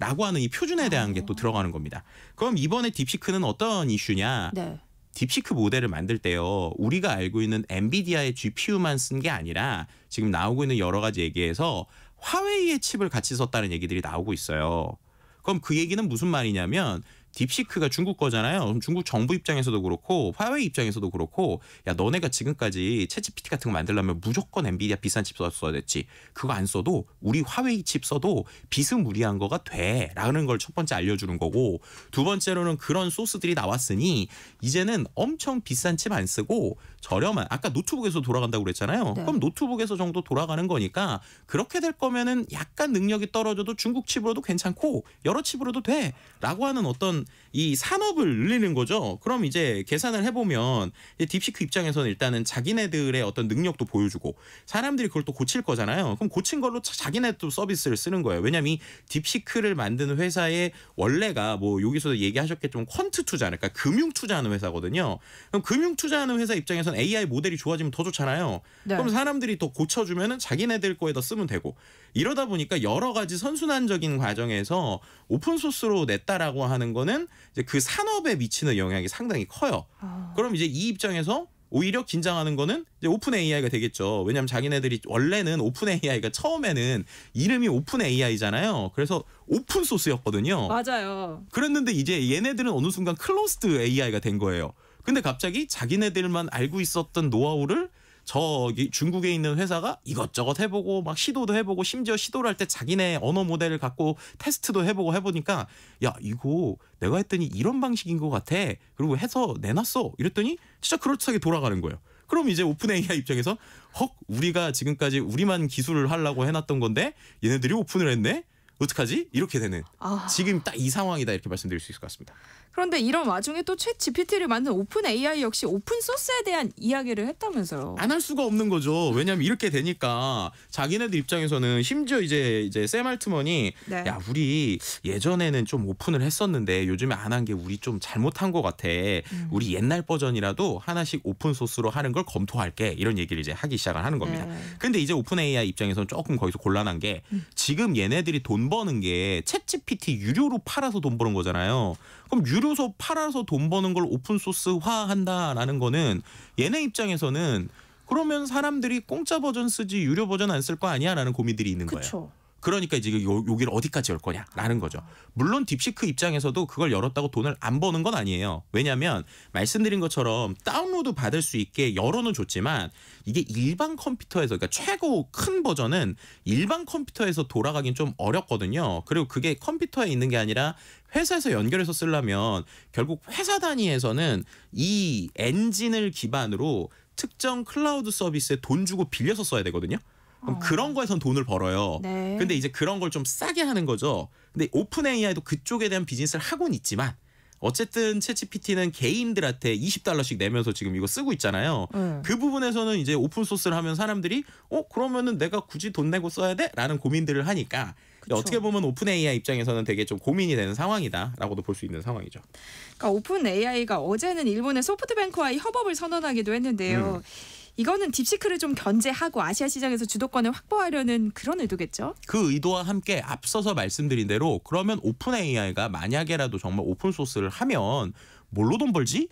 라고 하는 이 표준에 대한 게 또 들어가는 겁니다. 그럼 이번에 딥시크는 어떤 이슈냐. 네. 딥시크 모델을 만들 때요. 우리가 알고 있는 엔비디아의 GPU만 쓴 게 아니라 지금 나오고 있는 여러 가지 얘기에서 화웨이의 칩을 같이 썼다는 얘기들이 나오고 있어요. 그럼 그 얘기는 무슨 말이냐면 딥시크가 중국 거잖아요. 그럼 중국 정부 입장에서도 그렇고 화웨이 입장에서도 그렇고 야 너네가 지금까지 챗GPT 같은 거 만들려면 무조건 엔비디아 비싼 칩 써야 됐지. 그거 안 써도 우리 화웨이 칩 써도 비스무리한 거가 돼. 라는 걸 첫 번째 알려주는 거고 두 번째로는 그런 소스들이 나왔으니 이제는 엄청 비싼 칩 안 쓰고 저렴한 아까 노트북에서 돌아간다고 그랬잖아요. 네. 그럼 노트북에서 정도 돌아가는 거니까 그렇게 될 거면은 약간 능력이 떨어져도 중국 칩으로도 괜찮고 여러 칩으로도 돼. 라고 하는 어떤 이 산업을 늘리는 거죠. 그럼 이제 계산을 해보면 딥시크 입장에서는 일단은 자기네들의 어떤 능력도 보여주고 사람들이 그걸 또 고칠 거잖아요. 그럼 고친 걸로 자기네도 서비스를 쓰는 거예요. 왜냐하면 이 딥시크를 만드는 회사의 원래가 뭐 여기서도 얘기하셨겠지만 퀀트 투자, 그러니까 금융 투자하는 회사거든요. 그럼 금융 투자하는 회사 입장에서는 AI 모델이 좋아지면 더 좋잖아요. 네. 그럼 사람들이 더 고쳐주면은 자기네들 거에다 쓰면 되고 이러다 보니까 여러 가지 선순환적인 과정에서 오픈 소스로 냈다라고 하는 거는 이제 그 산업에 미치는 영향이 상당히 커요. 그럼 이제 이 입장에서 오히려 긴장하는 거는 이제 오픈 AI가 되겠죠. 왜냐하면 자기네들이 원래는 오픈 AI가 처음에는 이름이 오픈 AI잖아요. 그래서 오픈 소스였거든요. 맞아요. 그랬는데 이제 얘네들은 어느 순간 클로스드 AI가 된 거예요. 근데 갑자기 자기네들만 알고 있었던 노하우를 저기 중국에 있는 회사가 이것저것 해보고 막 시도도 해보고 심지어 시도를 할 때 자기네 언어 모델을 갖고 테스트도 해보고 해보니까 야 이거 내가 했더니 이런 방식인 것 같아. 그리고 해서 내놨어. 이랬더니 진짜 그럴듯하게 돌아가는 거예요. 그럼 이제 오픈 AI 입장에서 헉 우리가 지금까지 우리만 기술을 하려고 해놨던 건데 얘네들이 오픈을 했네. 어떡하지? 이렇게 되는 지금 딱 이 상황이다 이렇게 말씀드릴 수 있을 것 같습니다. 그런데 이런 와중에 또 챗 GPT를 만든 오픈 AI 역시 오픈 소스에 대한 이야기를 했다면서요. 안 할 수가 없는 거죠. 왜냐하면 이렇게 되니까 자기네들 입장에서는 심지어 이제 샘 알트먼이 네. 야 우리 예전에는 좀 오픈을 했었는데 요즘에 안 한 게 우리 좀 잘못한 것 같아. 우리 옛날 버전이라도 하나씩 오픈 소스로 하는 걸 검토할게. 이런 얘기를 이제 하기 시작을 하는 겁니다. 네. 근데 이제 오픈 AI 입장에서는 조금 거기서 곤란한 게 지금 얘네들이 돈 버는 게 챗 GPT 유료로 팔아서 돈 버는 거잖아요. 그럼 유료서 팔아서 돈 버는 걸 오픈 소스화한다라는 거는 얘네 입장에서는 그러면 사람들이 공짜 버전 쓰지 유료 버전 안 쓸 거 아니야라는 고민들이 있는 거예요. 그렇죠. 그러니까 이제 여기를 어디까지 열 거냐라는 거죠. 물론 딥시크 입장에서도 그걸 열었다고 돈을 안 버는 건 아니에요. 왜냐하면 말씀드린 것처럼 다운로드 받을 수 있게 열어는 줬지만 이게 일반 컴퓨터에서 그러니까 최고 큰 버전은 일반 컴퓨터에서 돌아가긴 좀 어렵거든요. 그리고 그게 컴퓨터에 있는 게 아니라 회사에서 연결해서 쓰려면 결국 회사 단위에서는 이 엔진을 기반으로 특정 클라우드 서비스에 돈 주고 빌려서 써야 되거든요. 그럼 그런 거에선 돈을 벌어요. 네. 근데 이제 그런 걸 좀 싸게 하는 거죠. 근데 오픈 AI도 그쪽에 대한 비즈니스를 하고는 있지만 어쨌든 챗GPT는 개인들한테 $20씩 내면서 지금 이거 쓰고 있잖아요. 그 부분에서는 이제 오픈 소스를 하면 사람들이 그러면은 내가 굳이 돈 내고 써야 돼? 라는 고민들을 하니까 그쵸. 어떻게 보면 오픈 AI 입장에서는 되게 좀 고민이 되는 상황이다라고도 볼 수 있는 상황이죠. 그러니까 오픈 AI가 어제는 일본의 소프트뱅크와의 협업을 선언하기도 했는데요. 이거는 딥시크를 좀 견제하고 아시아 시장에서 주도권을 확보하려는 그런 의도겠죠? 그 의도와 함께 앞서서 말씀드린 대로 그러면 오픈 AI가 만약에라도 정말 오픈 소스를 하면 뭘로 돈 벌지?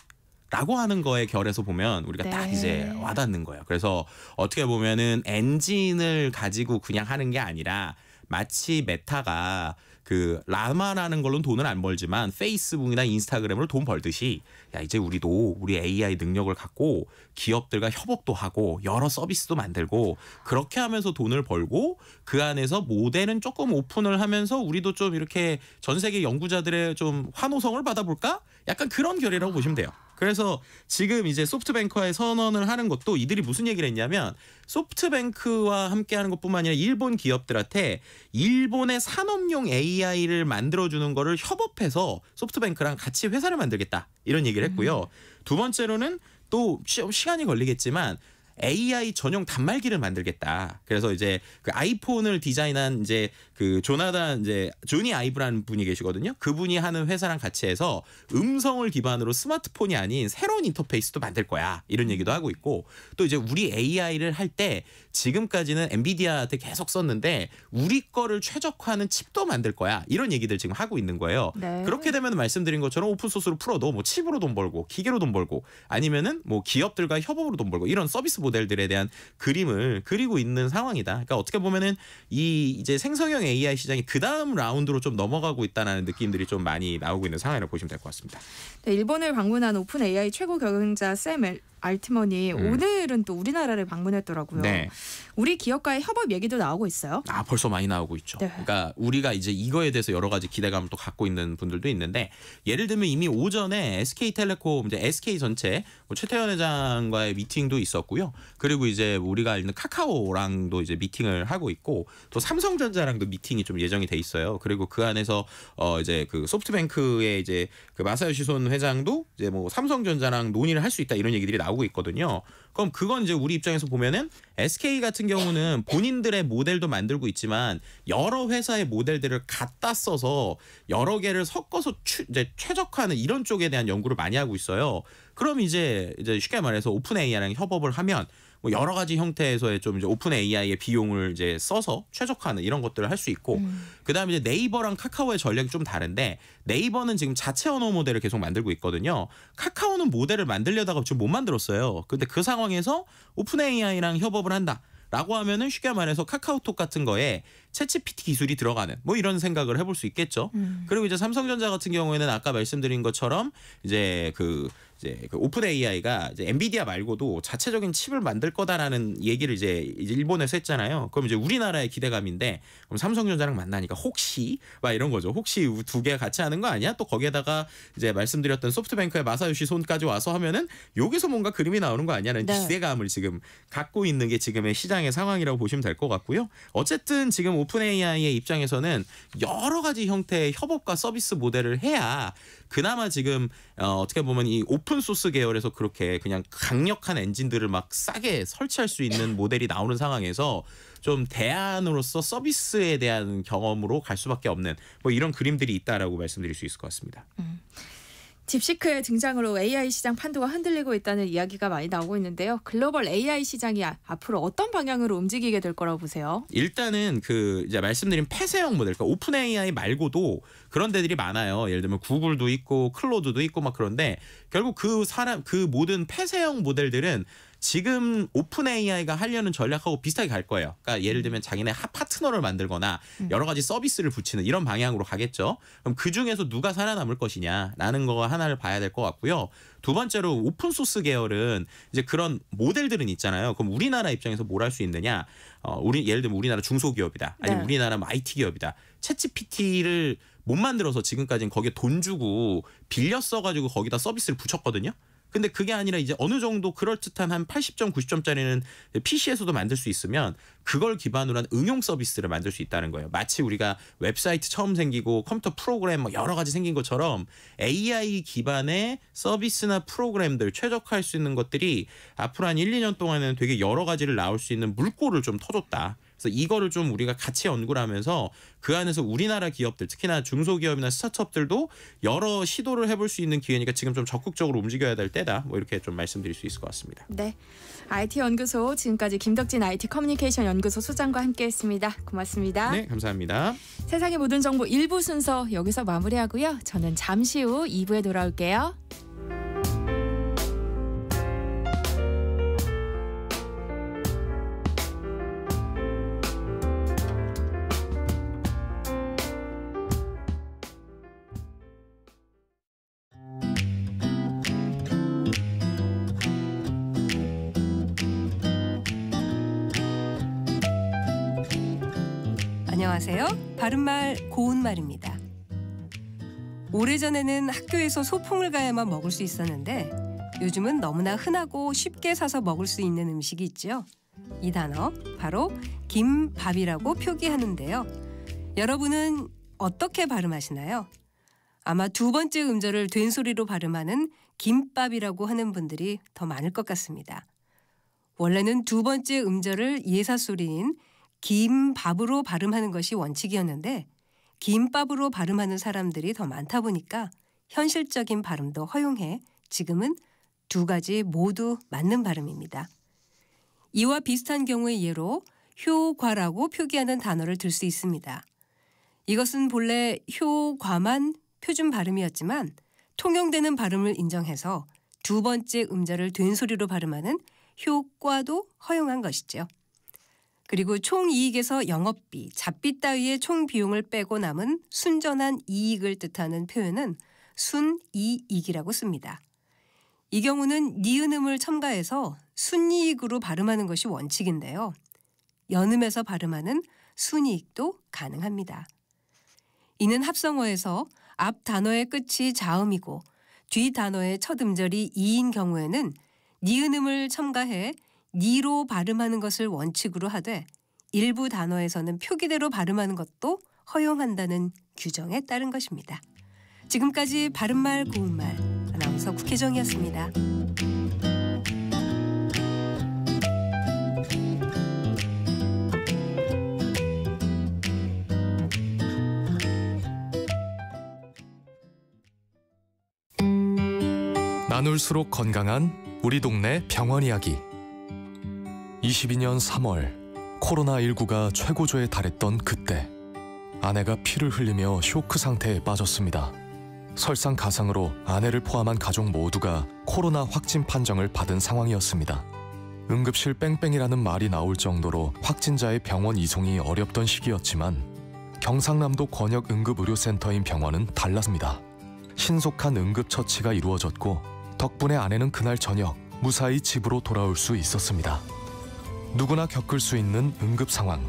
라고 하는 거에 결에서 보면 우리가 딱 이제 와닿는 거예요. 그래서 어떻게 보면은 엔진을 가지고 그냥 하는 게 아니라 마치 메타가 그 라마라는 걸로는 돈을 안 벌지만 페이스북이나 인스타그램으로 돈 벌듯이 야 이제 우리도 우리 AI 능력을 갖고 기업들과 협업도 하고 여러 서비스도 만들고 그렇게 하면서 돈을 벌고 그 안에서 모델은 조금 오픈을 하면서 우리도 좀 이렇게 전 세계 연구자들의 좀 환호성을 받아볼까? 약간 그런 결이라고 보시면 돼요. 그래서 지금 이제 소프트뱅크와의 선언을 하는 것도 이들이 무슨 얘기를 했냐면 소프트뱅크와 함께하는 것뿐만 아니라 일본 기업들한테 일본의 산업용 AI를 만들어주는 거를 협업해서 소프트뱅크랑 같이 회사를 만들겠다 이런 얘기를 했고요. 두 번째로는 또 시간이 걸리겠지만 AI 전용 단말기를 만들겠다. 그래서 이제 그 아이폰을 디자인한 이제 그 조니 아이브라는 분이 계시거든요. 그분이 하는 회사랑 같이 해서 음성을 기반으로 스마트폰이 아닌 새로운 인터페이스도 만들 거야. 이런 얘기도 하고 있고 또 이제 우리 AI를 할 때 지금까지는 엔비디아한테 계속 썼는데 우리 거를 최적화하는 칩도 만들 거야. 이런 얘기들 지금 하고 있는 거예요. 네. 그렇게 되면 말씀드린 것처럼 오픈 소스로 풀어도 뭐 칩으로 돈 벌고 기계로 돈 벌고 아니면은 뭐 기업들과 협업으로 돈 벌고 이런 서비스 모델들에 대한 그림을 그리고 있는 상황이다. 그러니까 어떻게 보면은 이 이제 생성형 AI 시장이 그 다음 라운드로 좀 넘어가고 있다는 느낌들이 좀 많이 나오고 있는 상황이라고 보시면 될 것 같습니다. 네, 일본을 방문한 오픈 AI 최고 경영자 샘 알트먼이 오늘은 또 우리나라를 방문했더라고요. 네. 우리 기업과의 협업 얘기도 나오고 있어요. 아 벌써 많이 나오고 있죠. 네. 그러니까 우리가 이제 이거에 대해서 여러 가지 기대감을 또 갖고 있는 분들도 있는데 예를 들면 이미 오전에 SK텔레콤 이제 SK 전체 최태원 회장과의 미팅도 있었고요. 그리고 이제 우리가 알는 카카오랑도 이제 미팅을 하고 있고 또 삼성전자랑도 미팅이 좀 예정이 돼 있어요. 그리고 그 안에서 이제 그 소프트뱅크의 이제 그 마사요시 손 회장도 이제 뭐 삼성전자랑 논의를 할 수 있다 이런 얘기들이 나오고 있거든요. 그럼 그건 이제 우리 입장에서 보면은 SK 같은 경우는 본인들의 모델도 만들고 있지만 여러 회사의 모델들을 갖다 써서 여러 개를 섞어서 이제 최적화하는 이런 쪽에 대한 연구를 많이 하고 있어요. 그럼 이제 쉽게 말해서 오픈 AI랑 협업을 하면 뭐 여러 가지 형태에서의 좀 이제 오픈 AI의 비용을 이제 써서 최적화하는 이런 것들을 할 수 있고 그다음에 이제 네이버랑 카카오의 전략이 좀 다른데 네이버는 지금 자체 언어 모델을 계속 만들고 있거든요. 카카오는 모델을 만들려다가 지금 못 만들었어요. 근데 그 상황에서 오픈 AI랑 협업을 한다. 라고 하면은 쉽게 말해서 카카오톡 같은 거에 챗GPT 기술이 들어가는 뭐 이런 생각을 해볼 수 있겠죠. 그리고 이제 삼성전자 같은 경우에는 아까 말씀드린 것처럼 이제 그 오픈 AI가 이제 엔비디아 말고도 자체적인 칩을 만들 거다라는 얘기를 이제 일본에서 했잖아요. 그럼 이제 우리나라의 기대감인데 그럼 삼성전자랑 만나니까 혹시 막 이런 거죠. 혹시 두 개 같이 하는 거 아니야? 또 거기에다가 이제 말씀드렸던 소프트뱅크의 마사요시 손까지 와서 하면은 여기서 뭔가 그림이 나오는 거 아니냐는 기대감을 지금 갖고 있는 게 지금의 시장의 상황이라고 보시면 될 것 같고요. 어쨌든 지금 오픈 AI의 입장에서는 여러 가지 형태의 협업과 서비스 모델을 해야 그나마 지금 어떻게 보면 이 오픈 소스 계열에서 그렇게 그냥 강력한 엔진들을 막 싸게 설치할 수 있는 모델이 나오는 상황에서 좀 대안으로서 서비스에 대한 경험으로 갈 수밖에 없는 뭐 이런 그림들이 있다라고 말씀드릴 수 있을 것 같습니다. 딥시크의 등장으로 AI 시장 판도가 흔들리고 있다는 이야기가 많이 나오고 있는데요. 글로벌 AI 시장이 앞으로 어떤 방향으로 움직이게 될 거라고 보세요? 일단은 그 이제 말씀드린 폐쇄형 모델, 그러니까 오픈 AI 말고도 그런 데들이 많아요. 예를 들면 구글도 있고 클로드도 있고 막 그런데 결국 그 모든 폐쇄형 모델들은 지금 오픈 AI가 하려는 전략하고 비슷하게 갈 거예요. 그러니까 예를 들면 자기네 파트너를 만들거나 여러 가지 서비스를 붙이는 이런 방향으로 가겠죠. 그럼 그 중에서 누가 살아남을 것이냐라는 거 하나를 봐야 될 것 같고요. 두 번째로 오픈 소스 계열은 이제 그런 모델들은 있잖아요. 그럼 우리나라 입장에서 뭘 할 수 있느냐? 예를 들면 우리나라 중소기업이다. 아니면 우리나라 IT 기업이다. 챗GPT를 못 만들어서 지금까지는 거기에 돈 주고 빌려 써가지고 거기다 서비스를 붙였거든요. 근데 그게 아니라 이제 어느 정도 그럴듯한 한 80점, 90점짜리는 PC에서도 만들 수 있으면 그걸 기반으로 한 응용 서비스를 만들 수 있다는 거예요. 마치 우리가 웹사이트 처음 생기고 컴퓨터 프로그램 뭐 여러 가지 생긴 것처럼 AI 기반의 서비스나 프로그램들 최적화할 수 있는 것들이 앞으로 한 1, 2년 동안은 되게 여러 가지를 나올 수 있는 물꼬를 좀 터줬다. 그래서 이거를 좀 우리가 같이 연구를 하면서 그 안에서 우리나라 기업들, 특히나 중소기업이나 스타트업들도 여러 시도를 해볼 수 있는 기회니까 지금 좀 적극적으로 움직여야 될 때다. 뭐 이렇게 좀 말씀드릴 수 있을 것 같습니다. 네, IT 연구소 지금까지 김덕진 IT 커뮤니케이션 연구소 소장과 함께했습니다. 고맙습니다. 네, 감사합니다. 세상의 모든 정보 1부 순서 여기서 마무리하고요. 저는 잠시 후 2부에 돌아올게요. 안녕하세요. 바른말 고운말입니다. 오래전에는 학교에서 소풍을 가야만 먹을 수 있었는데 요즘은 너무나 흔하고 쉽게 사서 먹을 수 있는 음식이 있죠. 이 단어 바로 김밥이라고 표기하는데요. 여러분은 어떻게 발음하시나요? 아마 두 번째 음절을 된소리로 발음하는 김밥이라고 하는 분들이 더 많을 것 같습니다. 원래는 두 번째 음절을 예사소리인 김밥으로 발음하는 것이 원칙이었는데 김밥으로 발음하는 사람들이 더 많다 보니까 현실적인 발음도 허용해 지금은 두 가지 모두 맞는 발음입니다. 이와 비슷한 경우의 예로 효과라고 표기하는 단어를 들 수 있습니다. 이것은 본래 효과만 표준 발음이었지만 통용되는 발음을 인정해서 두 번째 음절을 된소리로 발음하는 효과도 허용한 것이죠. 그리고 총이익에서 영업비, 잡비 따위의 총비용을 빼고 남은 순전한 이익을 뜻하는 표현은 순이익이라고 씁니다. 이 경우는 니은음을 첨가해서 순이익으로 발음하는 것이 원칙인데요. 연음에서 발음하는 순이익도 가능합니다. 이는 합성어에서 앞 단어의 끝이 자음이고 뒤 단어의 첫 음절이 이인 경우에는 니은음을 첨가해 니로 발음하는 것을 원칙으로 하되 일부 단어에서는 표기대로 발음하는 것도 허용한다는 규정에 따른 것입니다. 지금까지 바른말 고운말 아나운서 국혜정이었습니다. 나눌수록 건강한 우리 동네 병원 이야기. 22년 3월 코로나19가 최고조에 달했던 그때 아내가 피를 흘리며 쇼크 상태에 빠졌습니다. 설상가상으로 아내를 포함한 가족 모두가 코로나 확진 판정을 받은 상황이었습니다. 응급실 뺑뺑이라는 말이 나올 정도로 확진자의 병원 이송이 어렵던 시기였지만 경상남도 권역응급의료센터인 병원은 달랐습니다. 신속한 응급처치가 이루어졌고 덕분에 아내는 그날 저녁 무사히 집으로 돌아올 수 있었습니다. 누구나 겪을 수 있는 응급 상황,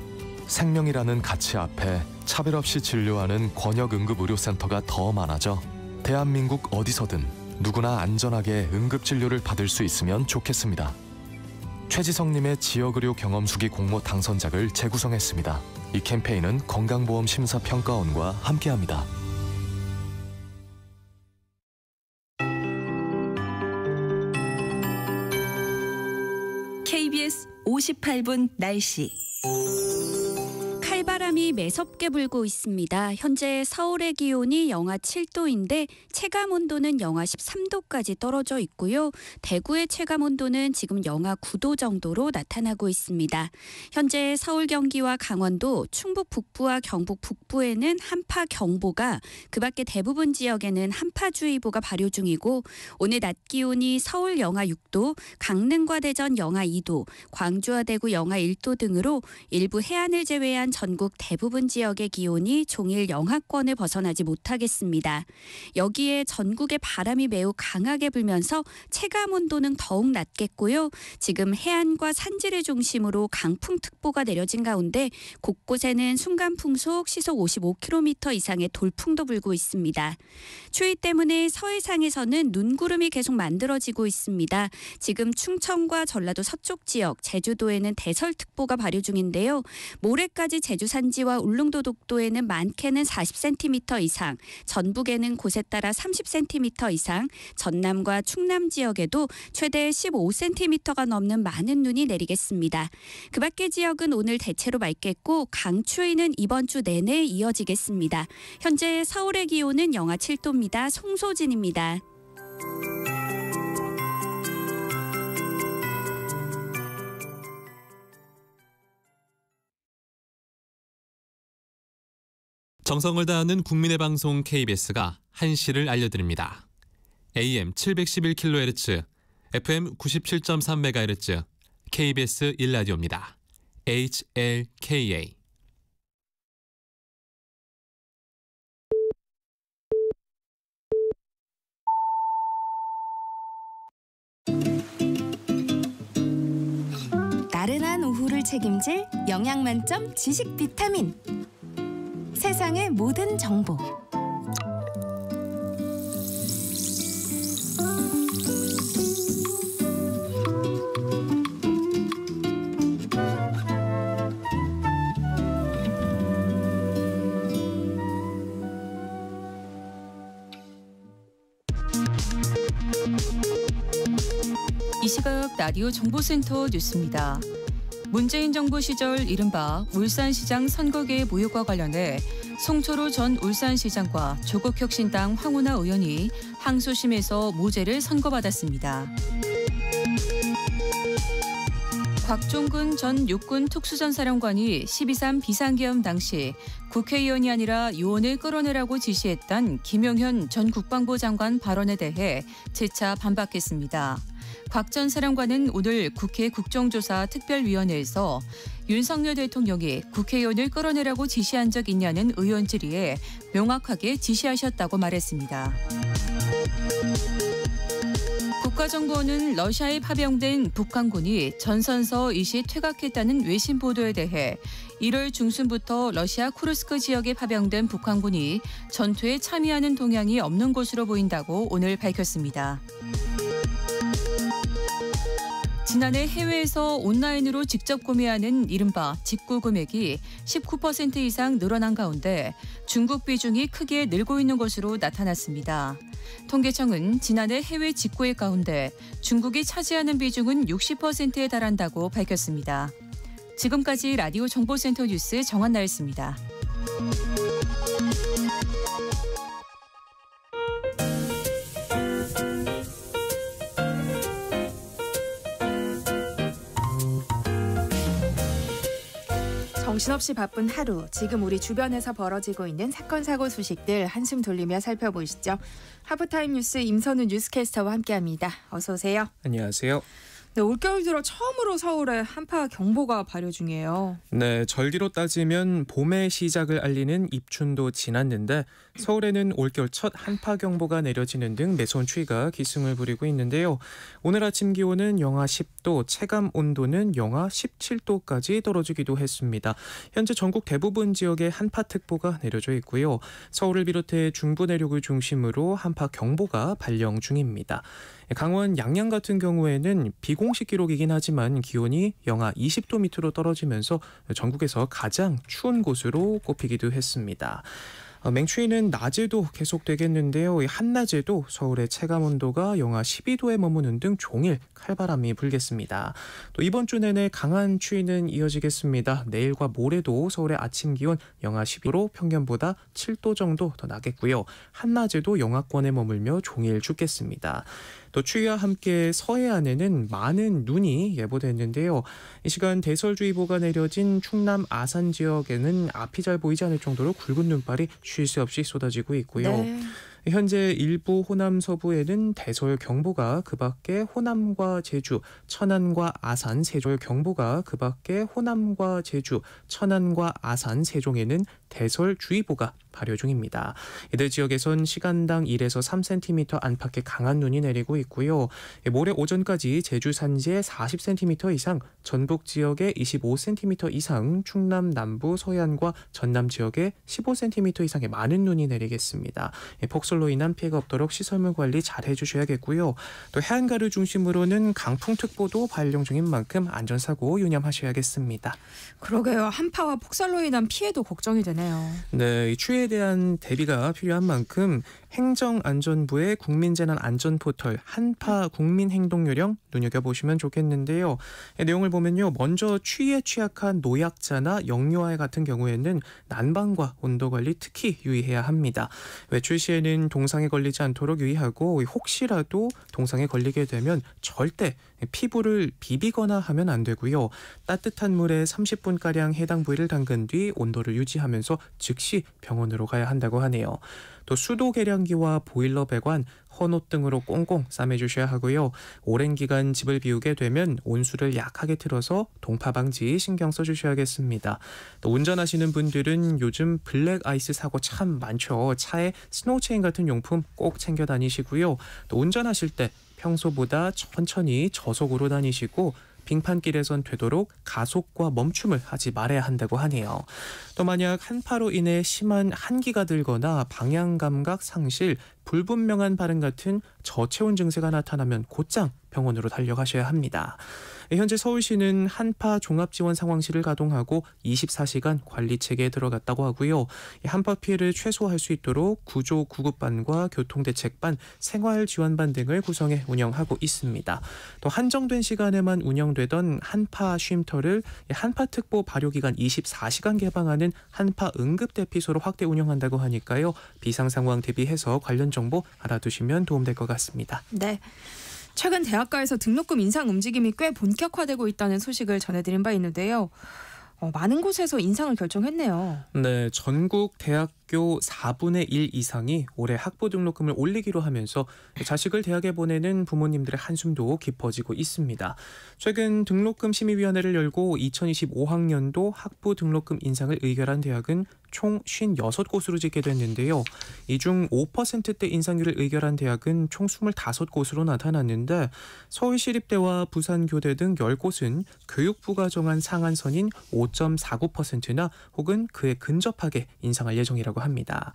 생명이라는 가치 앞에 차별 없이 진료하는 권역응급의료센터가 더 많아져 대한민국 어디서든 누구나 안전하게 응급진료를 받을 수 있으면 좋겠습니다. 최지성님의 지역의료 경험수기 공모 당선작을 재구성했습니다. 이 캠페인은 건강보험심사평가원과 함께합니다. KBS 58분 날씨. 칼바람이 매섭게 불고 있습니다. 현재 서울의 기온이 영하 7도인데 체감온도는 영하 13도까지 떨어져 있고요. 대구의 체감온도는 지금 영하 9도 정도로 나타나고 있습니다. 현재 서울, 경기와 강원도, 충북 북부와 경북 북부에는 한파경보가, 그 밖에 대부분 지역에는 한파주의보가 발효 중이고 오늘 낮 기온이 서울 영하 6도, 강릉과 대전 영하 2도, 광주와 대구 영하 1도 등으로 일부 해안을 제외한 전국 대부분 지역의 기온이 종일 영하권을 벗어나지 못하겠습니다. 여기에 전국에 바람이 매우 강하게 불면서 체감온도는 더욱 낮겠고요. 지금 해안과 산지를 중심으로 강풍특보가 내려진 가운데 곳곳에는 순간풍속 시속 55km 이상의 돌풍도 불고 있습니다. 추위 때문에 서해상에서는 눈구름이 계속 만들어지고 있습니다. 지금 충청과 전라도 서쪽 지역, 제주도에는 대설특보가 발효 중인데요. 모레까지 제주 산 단지와 울릉도 독도에는 많게는 40cm 이상, 전북에는 곳에 따라 30cm 이상, 전남과 충남 지역에도 최대 15cm가 넘는 많은 눈이 내리겠습니다. 그 밖의 지역은 오늘 대체로 맑겠고 강추위는 이번 주 내내 이어지겠습니다. 현재 서울의 기온은 영하 7도입니다. 송소진입니다. 정성을 다하는 국민의 방송 KBS가 한시를 알려드립니다. AM 711kHz, FM 97.3MHz, KBS 1라디오입니다. HLKA. 나른한 오후를 책임질 영양 만점 지식 비타민. 세상의 모든 정보. 이 시각 라디오 정보센터 뉴스입니다. 문재인 정부 시절 이른바 울산시장 선거계의 모욕과 관련해 송철호 전 울산시장과 조국혁신당 황운하 의원이 항소심에서 무죄를 선고받았습니다. 곽종근 전 육군 특수전사령관이 12.3 비상계엄 당시 국회의원이 아니라 요원을 끌어내라고 지시했던 김용현 전 국방부 장관 발언에 대해 재차 반박했습니다. 곽 전 사령관은 오늘 국회 국정조사 특별위원회에서 윤석열 대통령이 국회의원을 끌어내라고 지시한 적 있냐는 의원 질의에 명확하게 지시하셨다고 말했습니다. 국가정보원은 러시아에 파병된 북한군이 전선서 이시 퇴각했다는 외신 보도에 대해 1월 중순부터 러시아 쿠르스크 지역에 파병된 북한군이 전투에 참여하는 동향이 없는 것으로 보인다고 오늘 밝혔습니다. 지난해 해외에서 온라인으로 직접 구매하는 이른바 직구 금액이 19% 이상 늘어난 가운데 중국 비중이 크게 늘고 있는 것으로 나타났습니다. 통계청은 지난해 해외 직구액 가운데 중국이 차지하는 비중은 60%에 달한다고 밝혔습니다. 지금까지 라디오 정보센터 뉴스 정한나였습니다. 정신없이 바쁜 하루, 지금 우리 주변에서 벌어지고 있는 사건, 사고 소식들 한숨 돌리며 살펴보시죠. 하부타임 뉴스 임선우 뉴스캐스터와 함께합니다. 어서 오세요. 안녕하세요. 네, 올겨울 들어 처음으로 서울에 한파 경보가 발효 중이에요. 네, 절기로 따지면 봄의 시작을 알리는 입춘도 지났는데 서울에는 올겨울 첫 한파 경보가 내려지는 등 매서운 추위가 기승을 부리고 있는데요. 오늘 아침 기온은 영하 10도, 체감 온도는 영하 17도까지 떨어지기도 했습니다. 현재 전국 대부분 지역에 한파특보가 내려져 있고요. 서울을 비롯해 중부 내륙을 중심으로 한파 경보가 발령 중입니다. 강원 양양 같은 경우에는 비공식 기록이긴 하지만 기온이 영하 20도 밑으로 떨어지면서 전국에서 가장 추운 곳으로 꼽히기도 했습니다. 맹추위는 낮에도 계속되겠는데요. 한낮에도 서울의 체감온도가 영하 12도에 머무는 등 종일 칼바람이 불겠습니다. 또 이번 주 내내 강한 추위는 이어지겠습니다. 내일과 모레도 서울의 아침 기온 영하 12도로 평년보다 7도 정도 더 나겠고요. 한낮에도 영하권에 머물며 종일 춥겠습니다. 또 추위와 함께 서해안에는 많은 눈이 예보됐는데요. 이 시간 대설주의보가 내려진 충남 아산 지역에는 앞이 잘 보이지 않을 정도로 굵은 눈발이 쉴 새 없이 쏟아지고 있고요. 네. 현재 일부 호남 서부에는 대설 경보가, 그밖에 호남과 제주, 천안과 아산, 세종 경보가, 그밖에 호남과 제주, 천안과 아산, 세종에는 대설 주의보가 발효 중입니다. 이들 지역에선 시간당 1에서 3cm 안팎의 강한 눈이 내리고 있고요. 모레 오전까지 제주 산지에 40cm 이상, 전북 지역에 25cm 이상, 충남 남부 서해안과 전남 지역에 15cm 이상의 많은 눈이 내리겠습니다. 폭설로 인한 피해가 없도록 시설물 관리 잘 해주셔야겠고요. 또 해안가를 중심으로는 강풍특보도 발령 중인 만큼 안전사고 유념하셔야겠습니다. 그러게요. 한파와 폭설로 인한 피해도 걱정이 되네요. 네, 이 추위에 대한 대비가 필요한 만큼 행정안전부의 국민재난안전포털 한파 국민행동요령 눈여겨보시면 좋겠는데요. 내용을 보면요. 먼저 추위에 취약한 노약자나 영유아 같은 경우에는 난방과 온도관리 특히 유의해야 합니다. 외출 시에는 동상에 걸리지 않도록 유의하고 혹시라도 동상에 걸리게 되면 절대 피부를 비비거나 하면 안 되고요. 따뜻한 물에 30분가량 해당 부위를 담근 뒤 온도를 유지하면서 즉시 병원으로 가야 한다고 하네요. 또 수도 계량기와 보일러 배관, 헌옷 등으로 꽁꽁 싸매주셔야 하고요. 오랜 기간 집을 비우게 되면 온수를 약하게 틀어서 동파 방지 신경 써주셔야겠습니다. 또 운전하시는 분들은 요즘 블랙 아이스 사고 참 많죠. 차에 스노우체인 같은 용품 꼭 챙겨 다니시고요. 또 운전하실 때 평소보다 천천히 저속으로 다니시고 빙판길에선 되도록 가속과 멈춤을 하지 말아야 한다고 하네요. 또 만약 한파로 인해 심한 한기가 들거나 방향감각 상실, 불분명한 발음 같은 저체온 증세가 나타나면 곧장 병원으로 달려가셔야 합니다. 현재 서울시는 한파 종합지원 상황실을 가동하고 24시간 관리 체계에 들어갔다고 하고요. 한파 피해를 최소화할 수 있도록 구조 구급반과 교통대책반, 생활지원반 등을 구성해 운영하고 있습니다. 또 한정된 시간에만 운영되던 한파 쉼터를 한파특보 발효기간 24시간 개방하는 한파 응급대피소로 확대 운영한다고 하니까요. 비상상황 대비해서 관련 정보 알아두시면 도움될 것 같습니다. 네. 최근 대학가에서 등록금 인상 움직임이 꽤 본격화되고 있다는 소식을 전해드린 바 있는데요. 많은 곳에서 인상을 결정했네요. 네, 전국 대학교 4분의 1 이상이 올해 학부 등록금을 올리기로 하면서 자식을 대학에 보내는 부모님들의 한숨도 깊어지고 있습니다. 최근 등록금 심의위원회를 열고 2025학년도 학부 등록금 인상을 의결한 대학은 총 56곳으로 짓게 됐는데요. 이 중 5%대 인상률을 의결한 대학은 총 25곳으로 나타났는데 서울시립대와 부산교대 등 10곳은 교육부가 정한 상한선인 5.49%나 혹은 그에 근접하게 인상할 예정이라고 합니다.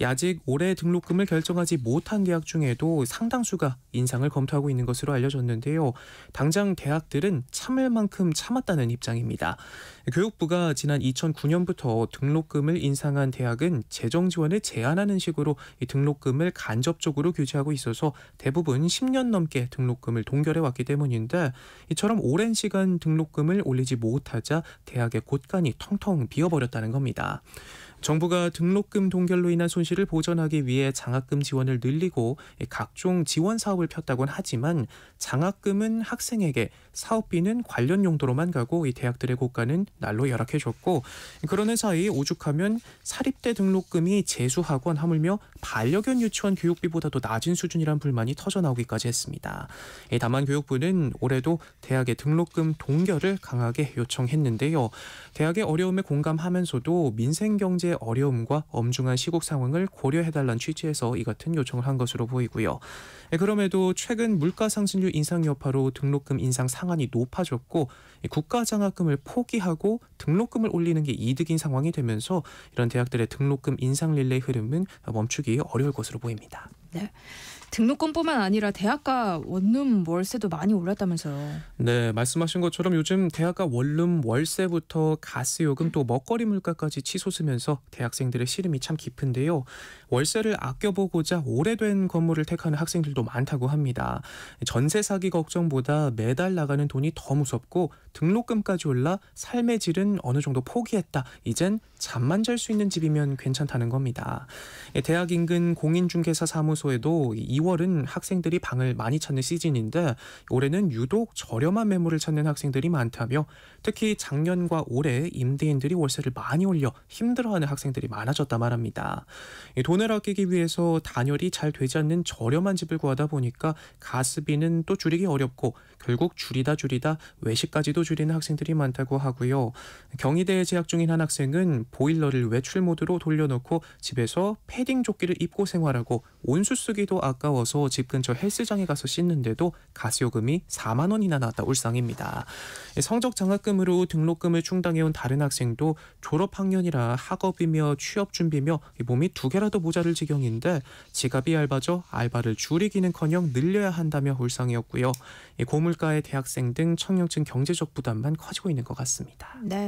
아직 올해 등록금을 결정하지 못한 대학 중에도 상당수가 인상을 검토하고 있는 것으로 알려졌는데요. 당장 대학들은 참을 만큼 참았다는 입장입니다. 교육부가 지난 2009년부터 등록금을 인상한 대학은 재정 지원을 제한하는 식으로 이 등록금을 간접적으로 규제하고 있어서 대부분 10년 넘게 등록금을 동결해왔기 때문인데 이처럼 오랜 시간 등록금을 올리지 못하자 대학의 곳간이 텅텅 비어버렸다는 겁니다. 정부가 등록금 동결로 인한 손실을 보전하기 위해 장학금 지원을 늘리고 각종 지원 사업을 폈다곤 하지만 장학금은 학생에게, 사업비는 관련 용도로만 가고 이 대학들의 고가는 날로 열악해졌고 그러는 사이 오죽하면 사립대 등록금이 재수학원 하물며 반려견 유치원 교육비보다도 낮은 수준이란 불만이 터져나오기까지 했습니다. 다만 교육부는 올해도 대학의 등록금 동결을 강하게 요청했는데요. 대학의 어려움에 공감하면서도 민생경제 어려움과 엄중한 시국 상황을 고려해달라는 취지에서 이 같은 요청을 한 것으로 보이고요. 그럼에도 최근 물가 상승률 인상 여파로 등록금 인상 상한이 높아졌고 국가 장학금을 포기하고 등록금을 올리는 게 이득인 상황이 되면서 이런 대학들의 등록금 인상 릴레이 흐름은 멈추기 어려울 것으로 보입니다. 네. 등록금뿐만 아니라 대학가 원룸 월세도 많이 올랐다면서요. 네, 말씀하신 것처럼 요즘 대학가 원룸 월세부터 가스요금 또 먹거리 물가까지 치솟으면서 대학생들의 시름이 참 깊은데요. 월세를 아껴보고자 오래된 건물을 택하는 학생들도 많다고 합니다. 전세 사기 걱정보다 매달 나가는 돈이 더 무섭고 등록금까지 올라 삶의 질은 어느 정도 포기했다. 이젠 잠만 잘 수 있는 집이면 괜찮다는 겁니다. 대학 인근 공인중개사 사무소에도 2월 2월은 학생들이 방을 많이 찾는 시즌인데 올해는 유독 저렴한 매물을 찾는 학생들이 많다며 특히 작년과 올해 임대인들이 월세를 많이 올려 힘들어하는 학생들이 많아졌다 말합니다. 돈을 아끼기 위해서 단열이 잘 되지 않는 저렴한 집을 구하다 보니까 가스비는 또 줄이기 어렵고 결국 줄이다 외식까지도 줄이는 학생들이 많다고 하고요. 경희대에 재학 중인 한 학생은 보일러를 외출 모드로 돌려놓고 집에서 패딩 조끼를 입고 생활하고 온수 쓰기도 아까워서 집 근처 헬스장에 가서 씻는데도 가스요금이 4만 원이나 나왔다 울상입니다. 성적 장학금으로 등록금을 충당해온 다른 학생도 졸업학년이라 학업이며 취업 준비며 몸이 두 개라도 모자랄 지경인데 지갑이 얇아져 알바를 줄이기는커녕 늘려야 한다며 울상이었고요. 고물가의 대학생 등 청년층 경제적 부담만 커지고 있는 것 같습니다. 네.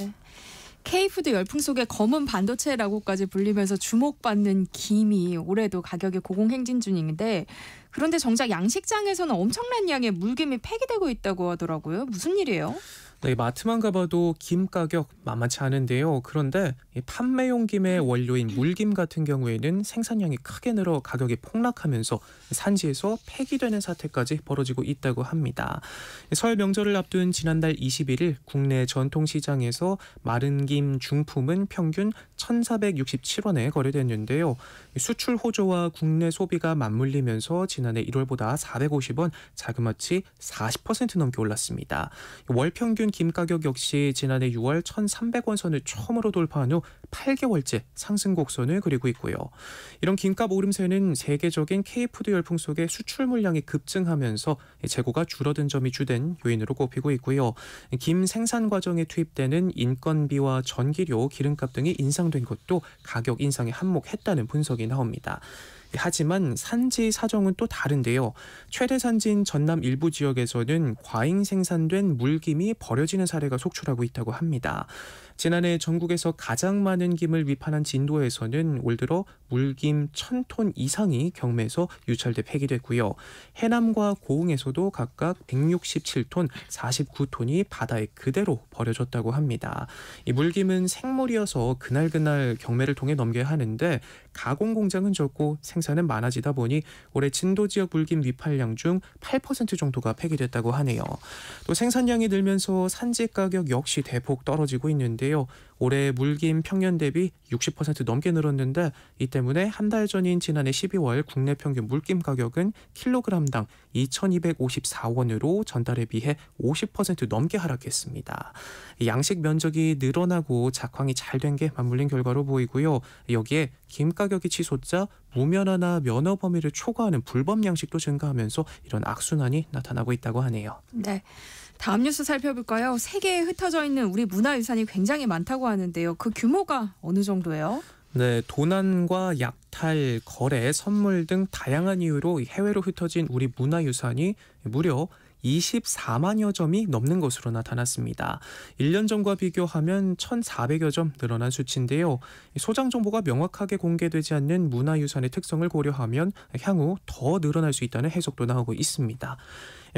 K푸드 열풍 속에 검은 반도체라고까지 불리면서 주목받는 김이 올해도 가격이 고공행진 중인데 그런데 정작 양식장에서는 엄청난 양의 물김이 폐기되고 있다고 하더라고요. 무슨 일이에요? 네, 마트만 가봐도 김 가격 만만치 않은데요. 그런데 판매용 김의 원료인 물김 같은 경우에는 생산량이 크게 늘어 가격이 폭락하면서 산지에서 폐기되는 사태까지 벌어지고 있다고 합니다. 설 명절을 앞둔 지난달 21일 국내 전통시장에서 마른 김 중품은 평균 1,467원에 거래됐는데요. 수출 호조와 국내 소비가 맞물리면서 지난해 1월보다 450원, 자그마치 40% 넘게 올랐습니다. 월 평균 김 가격 역시 지난해 6월 1,300원 선을 처음으로 돌파한 후 8개월째 상승 곡선을 그리고 있고요. 이런 김값 오름세는 세계적인 K푸드 열풍 속에 수출 물량이 급증하면서 재고가 줄어든 점이 주된 요인으로 꼽히고 있고요. 김 생산 과정에 투입되는 인건비와 전기료, 기름값 등이 인상된 것도 가격 인상에 한몫했다는 분석이 나옵니다. 하지만 산지 사정은 또 다른데요. 최대 산지인 전남 일부 지역에서는 과잉 생산된 물김이 버려지는 사례가 속출하고 있다고 합니다. 지난해 전국에서 가장 많은 김을 위판한 진도에서는 올 들어 물김 1,000톤 이상이 경매에서 유찰돼 폐기됐고요. 해남과 고흥에서도 각각 167톤, 49톤이 바다에 그대로 버려졌다고 합니다. 이 물김은 생물이어서 그날 경매를 통해 넘겨야 하는데 가공 공장은 적고 생산은 많아지다 보니 올해 진도 지역 물김 위판량 중 8% 정도가 폐기됐다고 하네요. 또 생산량이 늘면서 산지 가격 역시 대폭 떨어지고 있는데요. 올해 물김 평년 대비 60% 넘게 늘었는데 이 때문에 한 달 전인 지난해 12월 국내 평균 물김 가격은 킬로그램당 2,254원으로 전달에 비해 50% 넘게 하락했습니다. 양식 면적이 늘어나고 작황이 잘 된 게 맞물린 결과로 보이고요. 여기에 김 가격이 치솟자 무면허나 면허 범위를 초과하는 불법 양식도 증가하면서 이런 악순환이 나타나고 있다고 하네요. 네. 다음 뉴스 살펴볼까요? 세계에 흩어져 있는 우리 문화유산이 굉장히 많다고 하는데요. 그 규모가 어느 정도예요? 네, 도난과 약탈, 거래, 선물 등 다양한 이유로 해외로 흩어진 우리 문화유산이 무려 24만여 점이 넘는 것으로 나타났습니다. 1년 전과 비교하면 1,400여 점 늘어난 수치인데요. 소장 정보가 명확하게 공개되지 않는 문화유산의 특성을 고려하면 향후 더 늘어날 수 있다는 해석도 나오고 있습니다.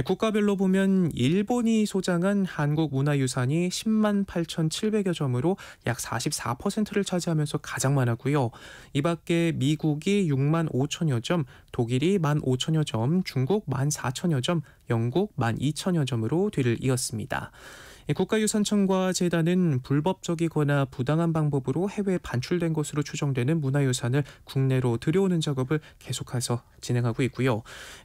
국가별로 보면 일본이 소장한 한국 문화유산이 10만 8,700여 점으로 약 44%를 차지하면서 가장 많았고요. 이 밖에 미국이 6만 5천여 점, 독일이 1만 5천여 점, 중국 1만 4천여 점, 영국 1만 2천여 점으로 뒤를 이었습니다. 국가유산청과 재단은 불법적이거나 부당한 방법으로 해외에 반출된 것으로 추정되는 문화유산을 국내로 들여오는 작업을 계속해서 진행하고 있고요.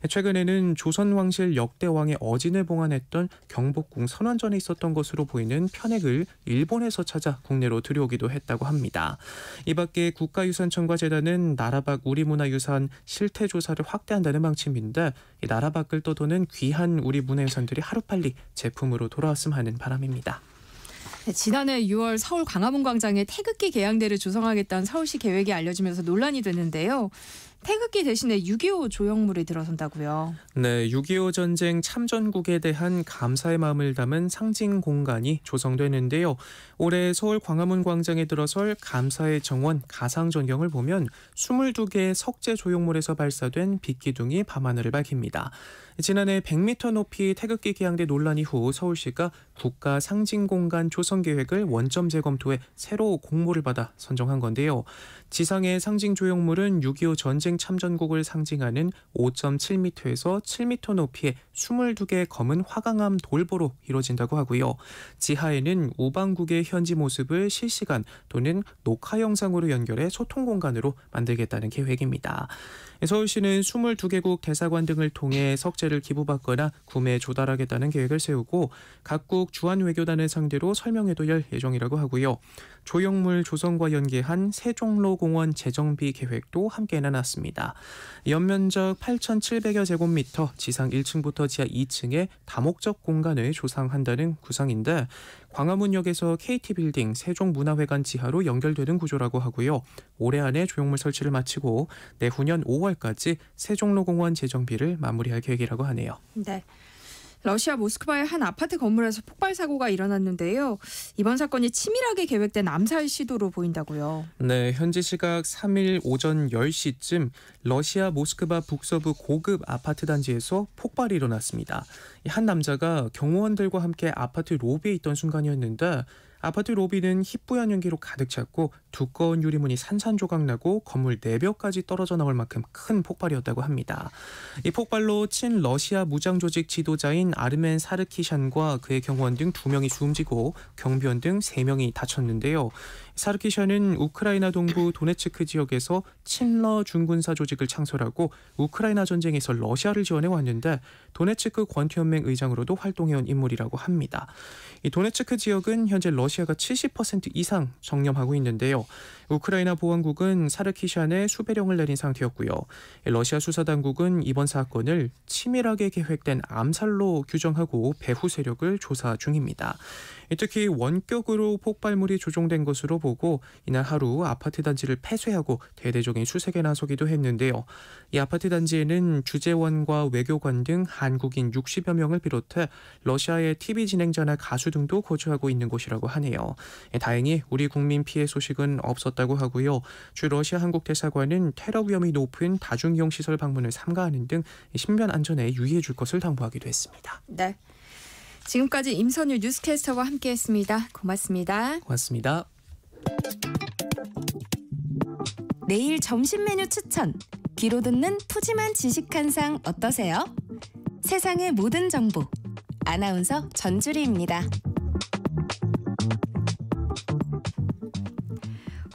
최근에는 조선왕실 역대왕의 어진을 봉안했던 경복궁 선원전에 있었던 것으로 보이는 편액을 일본에서 찾아 국내로 들여오기도 했다고 합니다. 이 밖에 국가유산청과 재단은 나라 밖 우리 문화유산 실태 조사를 확대한다는 방침인데 이 나라 밖을 떠도는 귀한 우리 문화유산들이 하루빨리 제품으로 돌아왔으면 하는 바람입니다. 네, 지난해 6월 서울 광화문 광장에 태극기 개양대를 조성하겠다는 서울시 계획이 알려지면서 논란이 됐는데요. 태극기 대신에 6.25 조형물이 들어선다고요. 네, 6.25 전쟁 참전국에 대한 감사의 마음을 담은 상징 공간이 조성되는데요. 올해 서울 광화문 광장에 들어설 감사의 정원 가상 전경을 보면 22개의 석재 조형물에서 발사된 빛기둥이 밤하늘을 밝힙니다. 지난해 100m 높이 태극기 개양대 논란 이후 서울시가 국가 상징공간 조성 계획을 원점 재검토해 새로 공모를 받아 선정한 건데요. 지상의 상징 조형물은 6.25 전쟁 참전국을 상징하는 5.7m에서 7m 높이의 22개의 검은 화강암 돌보로 이루어진다고 하고요. 지하에는 우방국의 현지 모습을 실시간 또는 녹화 영상으로 연결해 소통 공간으로 만들겠다는 계획입니다. 서울시는 22개국 대사관 등을 통해 석재를 기부받거나 구매 조달하겠다는 계획을 세우고 각국 주한 외교단을 상대로 설명회도 열 예정이라고 하고요. 조형물 조성과 연계한 세종로 공원 재정비 계획도 함께 내놨습니다. 연면적 8,700여 제곱미터, 지상 1층부터 지하 2층의 다목적 공간을 조성한다는 구상인데 광화문역에서 KT빌딩 세종문화회관 지하로 연결되는 구조라고 하고요. 올해 안에 조형물 설치를 마치고 내후년 5월까지 세종로 공원 재정비를 마무리할 계획이라고 하네요. 네. 러시아 모스크바의 한 아파트 건물에서 폭발 사고가 일어났는데요. 이번 사건이 치밀하게 계획된 암살 시도로 보인다고요. 네, 현지 시각 3일 오전 10시쯤 러시아 모스크바 북서부 고급 아파트 단지에서 폭발이 일어났습니다. 한 남자가 경호원들과 함께 아파트 로비에 있던 순간이었는데 아파트 로비는 희뿌연 연기로 가득 찼고 두꺼운 유리문이 산산조각나고 건물 4벽까지 떨어져 나올 만큼 큰 폭발이었다고 합니다. 이 폭발로 친러시아 무장조직 지도자인 아르멘 사르키샨과 그의 경호원 등 2명이 숨지고 경비원 등 3명이 다쳤는데요. 사르키샨은 우크라이나 동부 도네츠크 지역에서 친러 준군사 조직을 창설하고 우크라이나 전쟁에서 러시아를 지원해 왔는데 도네츠크 권투연맹 의장으로도 활동해온 인물이라고 합니다. 이 도네츠크 지역은 현재 러시아가 70% 이상 점령하고 있는데요. 우크라이나 보안국은 사르키샨에 수배령을 내린 상태였고요. 러시아 수사당국은 이번 사건을 치밀하게 계획된 암살로 규정하고 배후 세력을 조사 중입니다. 특히 원격으로 폭발물이 조종된 것으로 보고 이날 하루 아파트 단지를 폐쇄하고 대대적인 수색에 나서기도 했는데요. 이 아파트 단지에는 주재원과 외교관 등 한국인 60여 명을 비롯해 러시아의 TV 진행자나 가수 등도 거주하고 있는 곳이라고 하네요. 다행히 우리 국민 피해 소식은 없었다고 하고요. 주 러시아 한국 대사관은 테러 위험이 높은 다중이용 시설 방문을 삼가하는 등 신변 안전에 유의해 줄 것을 당부하기도 했습니다. 네. 지금까지 임선율 뉴스캐스터와 함께했습니다. 고맙습니다. 고맙습니다. 내일 점심 메뉴 추천. 귀로 듣는 푸짐한 지식 한 상 어떠세요? 세상의 모든 정보. 아나운서 전주리입니다.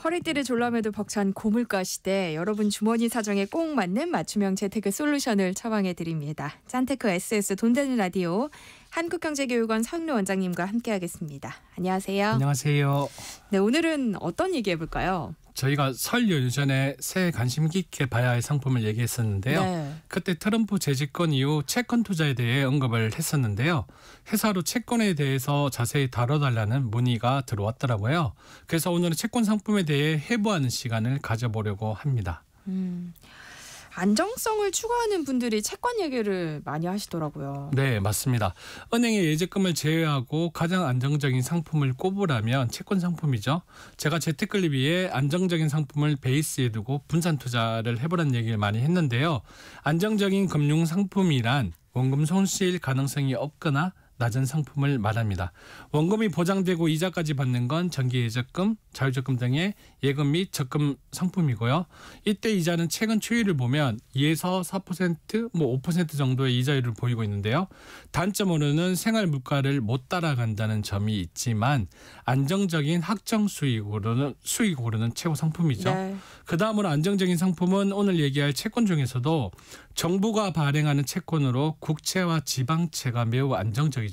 허리띠를 졸라매도 벅찬 고물가 시대, 여러분 주머니 사정에 꼭 맞는 맞춤형 재테크 솔루션을 처방해드립니다. 짠테크 SS 돈 되는 라디오 한국경제교육원 서윤로 원장님과 함께하겠습니다. 안녕하세요. 안녕하세요. 네, 오늘은 어떤 얘기 해볼까요? 저희가 설 연휴 전에 새해 관심 깊게 봐야 할 상품을 얘기했었는데요. 네. 그때 트럼프 재집권 이후 채권 투자에 대해 언급을 했었는데요. 회사로 채권에 대해서 자세히 다뤄달라는 문의가 들어왔더라고요. 그래서 오늘은 채권 상품에 대해 해부하는 시간을 가져보려고 합니다. 안정성을 추구하는 분들이 채권 얘기를 많이 하시더라고요. 네, 맞습니다. 은행의 예적금을 제외하고 가장 안정적인 상품을 꼽으라면 채권 상품이죠. 제가 재테크를 위해 안정적인 상품을 베이스에 두고 분산 투자를 해보라는 얘기를 많이 했는데요. 안정적인 금융 상품이란 원금 손실 가능성이 없거나 낮은 상품을 말합니다. 원금이 보장되고 이자까지 받는 건 정기예적금, 자유적금 등의 예금 및 적금 상품이고요. 이때 이자는 최근 추이를 보면 2에서 4%, 5% 정도의 이자율을 보이고 있는데요. 단점으로는 생활 물가를 못 따라간다는 점이 있지만 안정적인 확정 수익으로는 최고 상품이죠. 네. 그 다음으로 안정적인 상품은 오늘 얘기할 채권 중에서도 정부가 발행하는 채권으로 국채와 지방채가 매우 안정적이죠.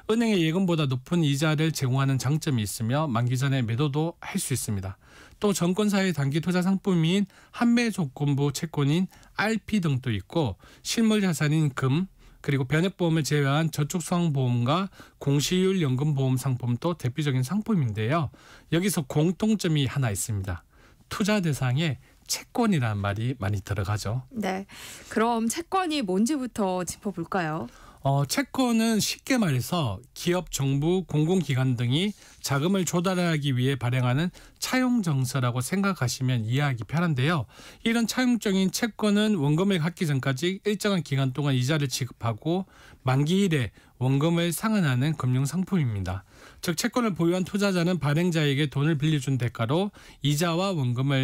은행의 예금보다 높은 이자를 제공하는 장점이 있으며 만기 전에 매도도 할 수 있습니다. 또 정권사의 단기 투자 상품인 한매 조건부 채권인 RP 등도 있고 실물 자산인 금, 그리고 변액보험을 제외한 저축성보험과 공시율 연금보험 상품도 대표적인 상품인데요. 여기서 공통점이 하나 있습니다. 투자 대상에 채권이라는 말이 많이 들어가죠. 네, 그럼 채권이 뭔지부터 짚어볼까요? 채권은 쉽게 말해서 기업, 정부, 공공기관 등이 자금을 조달하기 위해 발행하는 차용증서라고 생각하시면 이해하기 편한데요. 이런 차용적인 채권은 원금을 갚기 전까지 일정한 기간 동안 이자를 지급하고 만기일에 원금을 상환하는 금융상품입니다. 즉 채권을 보유한 투자자는 발행자에게 돈을 빌려준 대가로 이자와 원금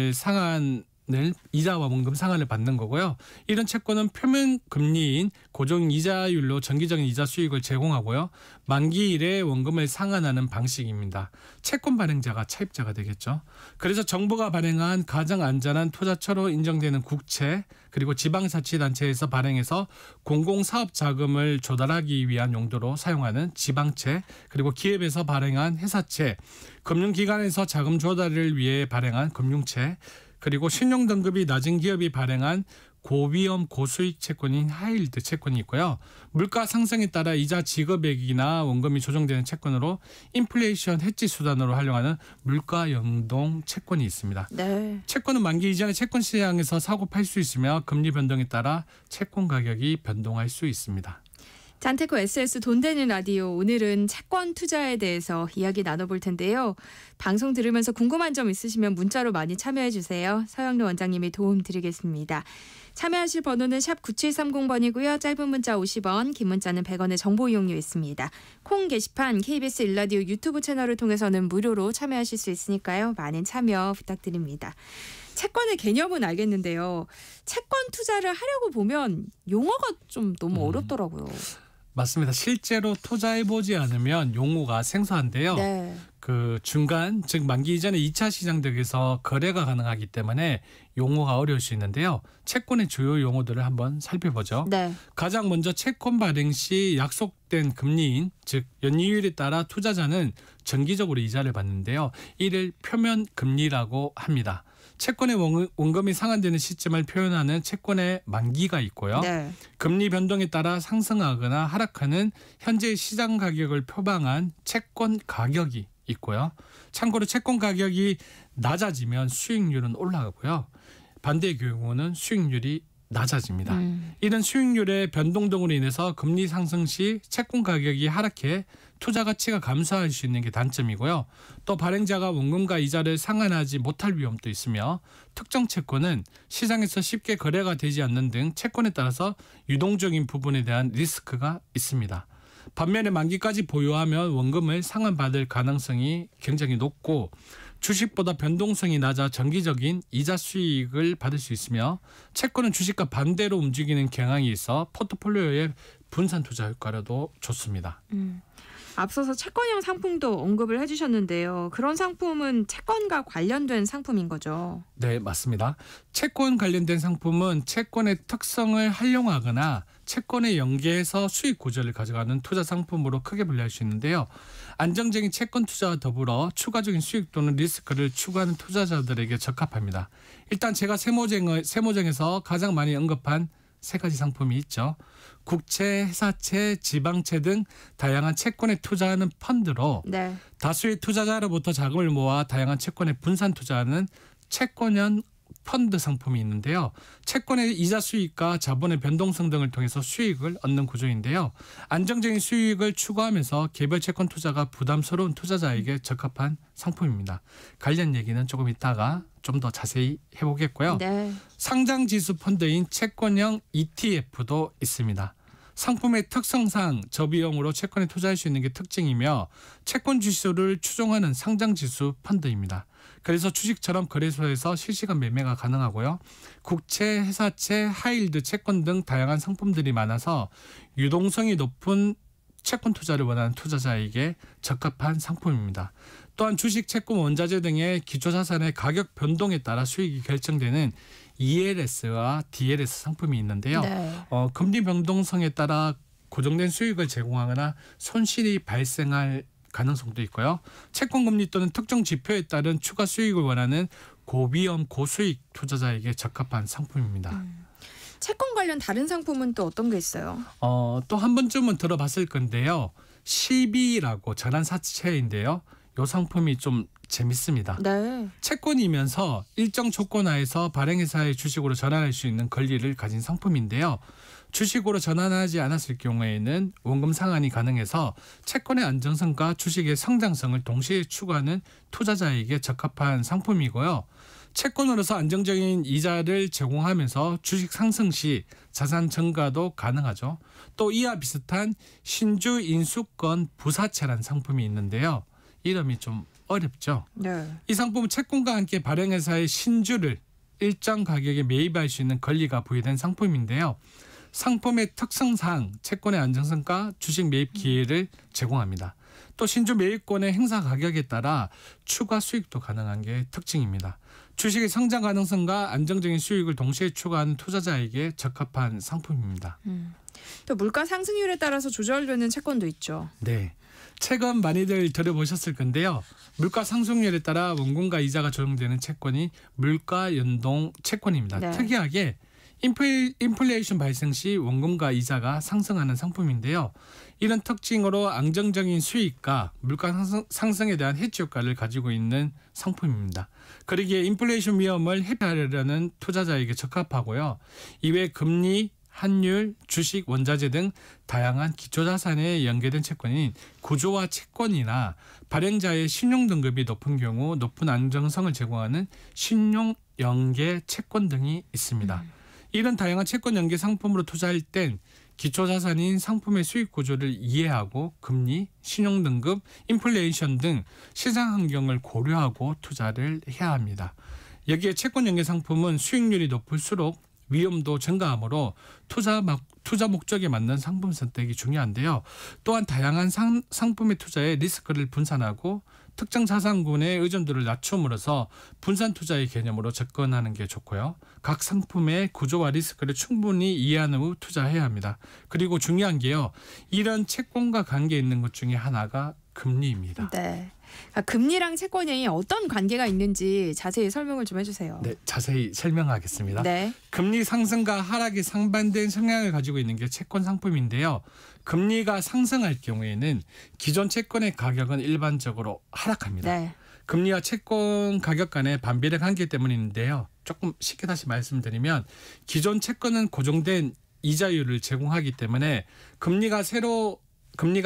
상환을 받는 거고요. 이런 채권은 표면 금리인 고정 이자율로 정기적인 이자 수익을 제공하고요. 만기일에 원금을 상환하는 방식입니다. 채권 발행자가 차입자가 되겠죠. 그래서 정부가 발행한 가장 안전한 투자처로 인정되는 국채, 그리고 지방자치단체에서 발행해서 공공사업 자금을 조달하기 위한 용도로 사용하는 지방채, 그리고 기업에서 발행한 회사채, 금융기관에서 자금 조달을 위해 발행한 금융채, 그리고 신용 등급이 낮은 기업이 발행한 고위험 고수익 채권인 하이힐드 채권이 있고요. 물가 상승에 따라 이자 지급액이나 원금이 조정되는 채권으로 인플레이션 해지 수단으로 활용하는 물가 연동 채권이 있습니다. 네. 채권은 만기 이전에 채권 시장에서 사고 팔 수 있으며 금리 변동에 따라 채권 가격이 변동할 수 있습니다. 잔테코 SS 돈 되는 라디오, 오늘은 채권 투자에 대해서 이야기 나눠볼 텐데요. 방송 들으면서 궁금한 점 있으시면 문자로 많이 참여해 주세요. 서영로 원장님이 도움 드리겠습니다. 참여하실 번호는 샵 9730번이고요. 짧은 문자 50원, 긴 문자는 100원의 정보 이용료 있습니다. 콩 게시판 KBS 1라디오 유튜브 채널을 통해서는 무료로 참여하실 수 있으니까요. 많은 참여 부탁드립니다. 채권의 개념은 알겠는데요. 채권 투자를 하려고 보면 용어가 좀 너무 어렵더라고요. 맞습니다. 실제로 투자해보지 않으면 용어가 생소한데요. 네. 그 중간, 즉 만기 이전에 2차 시장 등에서 거래가 가능하기 때문에 용어가 어려울 수 있는데요. 채권의 주요 용어들을 한번 살펴보죠. 네. 가장 먼저 채권 발행 시 약속된 금리인, 즉 연이율에 따라 투자자는 정기적으로 이자를 받는데요. 이를 표면 금리라고 합니다. 채권의 원금이 상환되는 시점을 표현하는 채권의 만기가 있고요. 네. 금리 변동에 따라 상승하거나 하락하는 현재의 시장 가격을 표방한 채권 가격이 있고요. 참고로 채권 가격이 낮아지면 수익률은 올라가고요. 반대의 경우는 수익률이 낮아집니다. 이런 수익률의 변동 등으로 인해서 금리 상승 시 채권 가격이 하락해 투자 가치가 감소할 수 있는 게 단점이고요. 또 발행자가 원금과 이자를 상환하지 못할 위험도 있으며 특정 채권은 시장에서 쉽게 거래가 되지 않는 등 채권에 따라서 유동적인 부분에 대한 리스크가 있습니다. 반면에 만기까지 보유하면 원금을 상환받을 가능성이 굉장히 높고 주식보다 변동성이 낮아 정기적인 이자 수익을 받을 수 있으며 채권은 주식과 반대로 움직이는 경향이 있어 포트폴리오의 분산 투자 효과로도 좋습니다. 앞서서 채권형 상품도 언급을 해주셨는데요. 그런 상품은 채권과 관련된 상품인 거죠? 네, 맞습니다. 채권 관련된 상품은 채권의 특성을 활용하거나 채권에 연계해서 수익 구조를 가져가는 투자 상품으로 크게 분류할 수 있는데요. 안정적인 채권 투자와 더불어 추가적인 수익 또는 리스크를 추구하는 투자자들에게 적합합니다. 일단 제가 세모정에서 가장 많이 언급한 세 가지 상품이 있죠. 국채, 회사채, 지방채 등 다양한 채권에 투자하는 펀드로 네. 다수의 투자자로부터 자금을 모아 다양한 채권에 분산 투자하는 채권형 펀드 상품이 있는데요. 채권의 이자 수익과 자본의 변동성 등을 통해서 수익을 얻는 구조인데요. 안정적인 수익을 추구하면서 개별 채권 투자가 부담스러운 투자자에게 적합한 상품입니다. 관련 얘기는 조금 이따가 좀 더 자세히 해보겠고요. 네. 상장지수 펀드인 채권형 ETF도 있습니다. 상품의 특성상 저비용으로 채권에 투자할 수 있는 게 특징이며 채권 지수를 추종하는 상장지수 펀드입니다. 그래서 주식처럼 거래소에서 실시간 매매가 가능하고요. 국채, 회사채, 하이힐드 채권 등 다양한 상품들이 많아서 유동성이 높은 채권 투자를 원하는 투자자에게 적합한 상품입니다. 또한 주식, 채권, 원자재 등의 기초자산의 가격 변동에 따라 수익이 결정되는 ELS와 DLS 상품이 있는데요. 네. 금리 변동성에 따라 고정된 수익을 제공하거나 손실이 발생할 가능성도 있고요. 채권금리 또는 특정 지표에 따른 추가 수익을 원하는 고비험 고수익 투자자에게 적합한 상품입니다. 채권 관련 다른 상품은 또 어떤 게 있어요? 또 한 번쯤은 들어봤을 건데요. CB라고 전환사채인데요. 이 상품이 좀 재밌습니다. 네. 채권이면서 일정 조건 하에서 발행회사의 주식으로 전환할 수 있는 권리를 가진 상품인데요. 주식으로 전환하지 않았을 경우에는 원금 상환이 가능해서 채권의 안정성과 주식의 성장성을 동시에 추구하는 투자자에게 적합한 상품이고요. 채권으로서 안정적인 이자를 제공하면서 주식 상승 시 자산 증가도 가능하죠. 또 이와 비슷한 신주 인수권 부사채라는 상품이 있는데요. 이름이 좀 어렵죠. 네. 이 상품은 채권과 함께 발행회사의 신주를 일정 가격에 매입할 수 있는 권리가 부여된 상품인데요. 상품의 특성상 채권의 안정성과 주식 매입 기회를 제공합니다. 또 신주 매입권의 행사 가격에 따라 추가 수익도 가능한 게 특징입니다. 주식의 성장 가능성과 안정적인 수익을 동시에 추구하는 투자자에게 적합한 상품입니다. 또 물가 상승률에 따라서 조절되는 채권도 있죠. 네. 최근 많이들 들어보셨을 건데요. 물가 상승률에 따라 원금과 이자가 조정되는 채권이 물가 연동 채권입니다. 네. 특이하게 인플레이션 발생 시 원금과 이자가 상승하는 상품인데요. 이런 특징으로 안정적인 수익과 물가 상승에 대한 해지 효과를 가지고 있는 상품입니다. 그러기에 인플레이션 위험을 회피하려는 투자자에게 적합하고요. 이외 금리, 환율, 주식, 원자재 등 다양한 기초자산에 연계된 채권인 구조화 채권이나 발행자의 신용 등급이 높은 경우 높은 안정성을 제공하는 신용 연계 채권 등이 있습니다. 이런 다양한 채권 연계 상품으로 투자할 땐 기초자산인 상품의 수익 구조를 이해하고 금리, 신용 등급, 인플레이션 등 시장 환경을 고려하고 투자를 해야 합니다. 여기에 채권 연계 상품은 수익률이 높을수록 위험도 증가하므로 투자 목적에 맞는 상품 선택이 중요한데요. 또한 다양한 상품의 투자에 리스크를 분산하고 특정 자산군의 의존도를 낮춤으로써 분산 투자의 개념으로 접근하는 게 좋고요. 각 상품의 구조와 리스크를 충분히 이해한 후 투자해야 합니다. 그리고 중요한 게요. 이런 채권과 관계 있는 것 중에 하나가 금리입니다. 네. 그러니까 금리랑 채권이 어떤 관계가 있는지 자세히 설명을 좀 해주세요. 네, 자세히 설명하겠습니다. 네. 금리 상승과 하락이 상반된 성향을 가지고 있는 게 채권 상품인데요. 금리가 상승할 경우에는 기존 채권의 가격은 일반적으로 하락합니다. 네. 금리와 채권 가격 간의 반비례 관계 때문인데요. 조금 쉽게 다시 말씀드리면 기존 채권은 고정된 이자율을 제공하기 때문에 금리가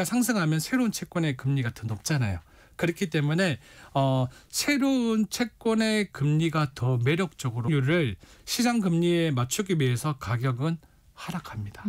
상승하면 새로운 채권의 금리가 더 높잖아요. 그렇기 때문에 새로운 채권의 금리가 더 매력적으로 시장 금리에 맞추기 위해서 가격은 하락합니다.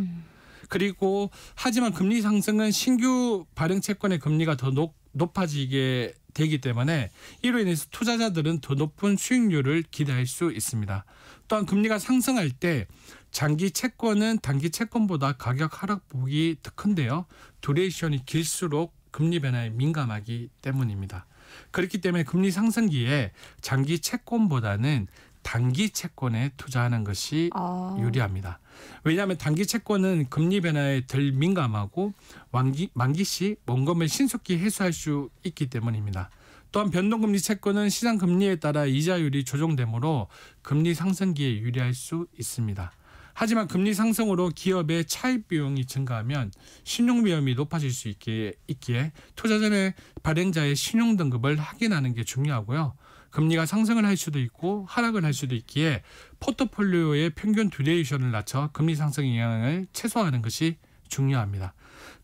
그리고 하지만 금리 상승은 신규 발행 채권의 금리가 더 높아지게 되기 때문에 이로 인해서 투자자들은 더 높은 수익률을 기대할 수 있습니다. 또한 금리가 상승할 때 장기 채권은 단기 채권보다 가격 하락폭이 더 큰데요. 두레이션이 길수록 금리 변화에 민감하기 때문입니다. 그렇기 때문에 금리 상승기에 장기 채권보다는 단기 채권에 투자하는 것이 유리합니다. 왜냐하면 단기 채권은 금리 변화에 덜 민감하고 만기 시 원금을 신속히 회수할 수 있기 때문입니다. 또한 변동금리 채권은 시장 금리에 따라 이자율이 조정되므로 금리 상승기에 유리할 수 있습니다. 하지만 금리 상승으로 기업의 차입 비용이 증가하면 신용 위험이 높아질 수 있기에 투자 전에 발행자의 신용 등급을 확인하는 게 중요하고요. 금리가 상승을 할 수도 있고 하락을 할 수도 있기에 포트폴리오의 평균 듀레이션을 낮춰 금리 상승 영향을 최소화하는 것이 중요합니다.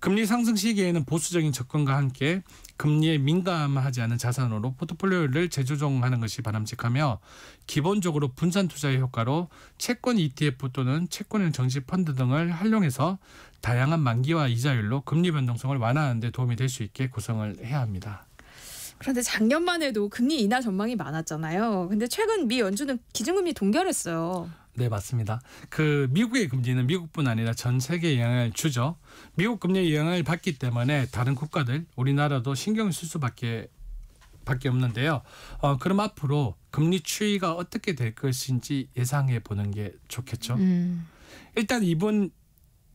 금리 상승 시기에는 보수적인 접근과 함께 금리에 민감하지 않은 자산으로 포트폴리오를 재조정하는 것이 바람직하며 기본적으로 분산 투자의 효과로 채권 ETF 또는 채권형 정시 펀드 등을 활용해서 다양한 만기와 이자율로 금리 변동성을 완화하는 데 도움이 될 수 있게 구성을 해야 합니다. 그런데 작년만 해도 금리 인하 전망이 많았잖아요. 근데 최근 미 연준은 기준금리 동결했어요. 네, 맞습니다. 미국의 금리는 미국뿐 아니라 전 세계에 영향을 주죠. 미국 금리의 영향을 받기 때문에 다른 국가들, 우리나라도 신경을 쓸 수밖에 없는데요. 그럼 앞으로 금리 추이가 어떻게 될 것인지 예상해 보는 게 좋겠죠. 일단 이번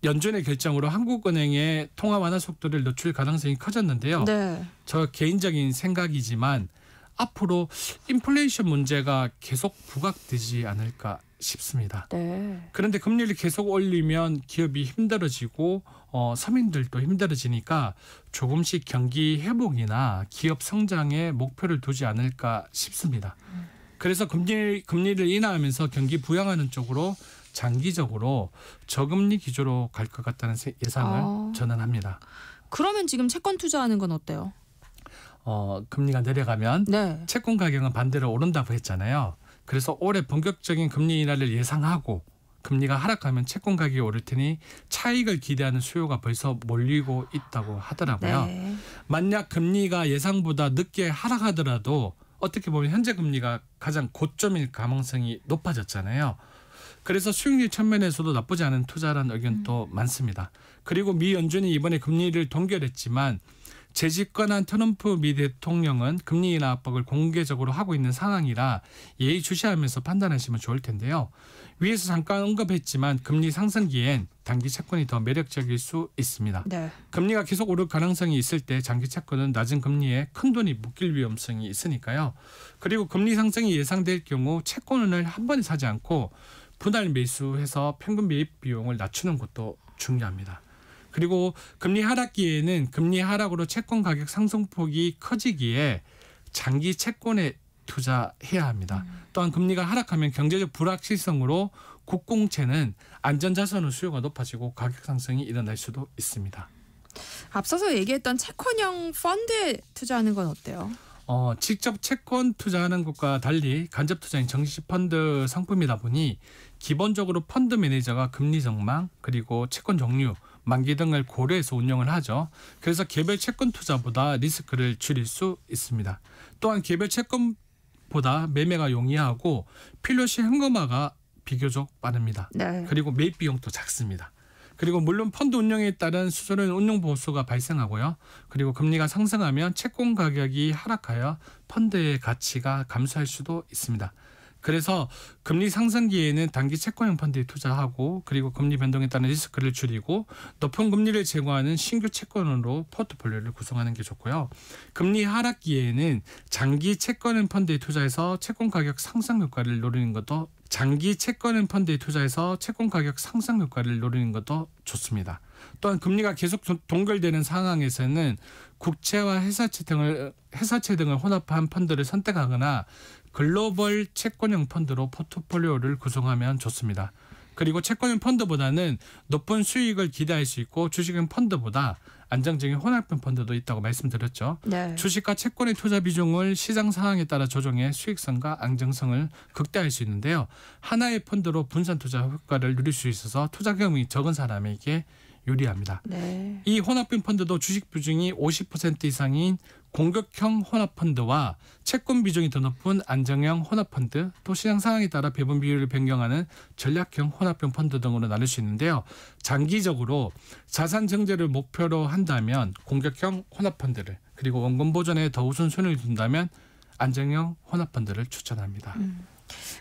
연준의 결정으로 한국은행의 통화 완화 속도를 늦출 가능성이 커졌는데요. 네. 저 개인적인 생각이지만 앞으로 인플레이션 문제가 계속 부각되지 않을까 싶습니다. 네. 그런데 금리를 계속 올리면 기업이 힘들어지고 서민들도 힘들어지니까 조금씩 경기 회복이나 기업 성장에 목표를 두지 않을까 싶습니다. 그래서 금리를 인하하면서 경기 부양하는 쪽으로 장기적으로 저금리 기조로 갈 것 같다는 예상을 저는 합니다. 그러면 지금 채권 투자하는 건 어때요? 금리가 내려가면 네. 채권 가격은 반대로 오른다고 했잖아요. 그래서 올해 본격적인 금리 인하를 예상하고 금리가 하락하면 채권 가격이 오를 테니 차익을 기대하는 수요가 벌써 몰리고 있다고 하더라고요. 네. 만약 금리가 예상보다 늦게 하락하더라도 어떻게 보면 현재 금리가 가장 고점일 가능성이 높아졌잖아요. 그래서 수익률 측면에서도 나쁘지 않은 투자라는 의견도 많습니다. 그리고 미 연준이 이번에 금리를 동결했지만 재집권한 트럼프 미 대통령은 금리 인하 압박을 공개적으로 하고 있는 상황이라 예의주시하면서 판단하시면 좋을 텐데요. 위에서 잠깐 언급했지만 금리 상승기엔 단기 채권이 더 매력적일 수 있습니다. 네. 금리가 계속 오를 가능성이 있을 때 장기 채권은 낮은 금리에 큰 돈이 묶일 위험성이 있으니까요. 그리고 금리 상승이 예상될 경우 채권을 한 번에 사지 않고 분할 매수해서 평균 매입 비용을 낮추는 것도 중요합니다. 그리고 금리 하락기에는 금리 하락으로 채권 가격 상승폭이 커지기에 장기 채권에 투자해야 합니다. 또한 금리가 하락하면 경제적 불확실성으로 국공채는 안전자산의 수요가 높아지고 가격 상승이 일어날 수도 있습니다. 앞서서 얘기했던 채권형 펀드에 투자하는 건 어때요? 직접 채권 투자하는 것과 달리 간접 투자인 정시 펀드 상품이다 보니 기본적으로 펀드 매니저가 금리 전망 그리고 채권 종류, 만기 등을 고려해서 운영을 하죠. 그래서 개별 채권 투자보다 리스크를 줄일 수 있습니다. 또한 개별 채권보다 매매가 용이하고 필요시 현금화가 비교적 빠릅니다. 네. 그리고 매입 비용도 작습니다. 그리고 물론 펀드 운영에 따른 수수료는 운용 보수가 발생하고요. 그리고 금리가 상승하면 채권 가격이 하락하여 펀드의 가치가 감소할 수도 있습니다. 그래서 금리 상승기에는 단기 채권형 펀드에 투자하고 그리고 금리 변동에 따른 리스크를 줄이고 높은 금리를 제공하는 신규 채권으로 포트폴리오를 구성하는 게 좋고요. 금리 하락기에는 장기 채권형 펀드에 투자해서 채권 가격 상승 효과를 노리는 것도 좋습니다. 또한 금리가 계속 동결되는 상황에서는 국채와 회사채 등을 혼합한 펀드를 선택하거나 글로벌 채권형 펀드로 포트폴리오를 구성하면 좋습니다. 그리고 채권형 펀드보다는 높은 수익을 기대할 수 있고 주식형 펀드보다 안정적인 혼합형 펀드도 있다고 말씀드렸죠. 네. 주식과 채권의 투자 비중을 시장 상황에 따라 조정해 수익성과 안정성을 극대화할 수 있는데요. 하나의 펀드로 분산 투자 효과를 누릴 수 있어서 투자 경험이 적은 사람에게 유리합니다. 네. 이 혼합형 펀드도 주식 비중이 50% 이상인 공격형 혼합펀드와 채권 비중이 더 높은 안정형 혼합펀드, 또 시장 상황에 따라 배분 비율을 변경하는 전략형 혼합형 펀드 등으로 나눌 수 있는데요. 장기적으로 자산 증대를 목표로 한다면 공격형 혼합펀드를, 그리고 원금 보존에 더 우선순위를 둔다면 안정형 혼합펀드를 추천합니다.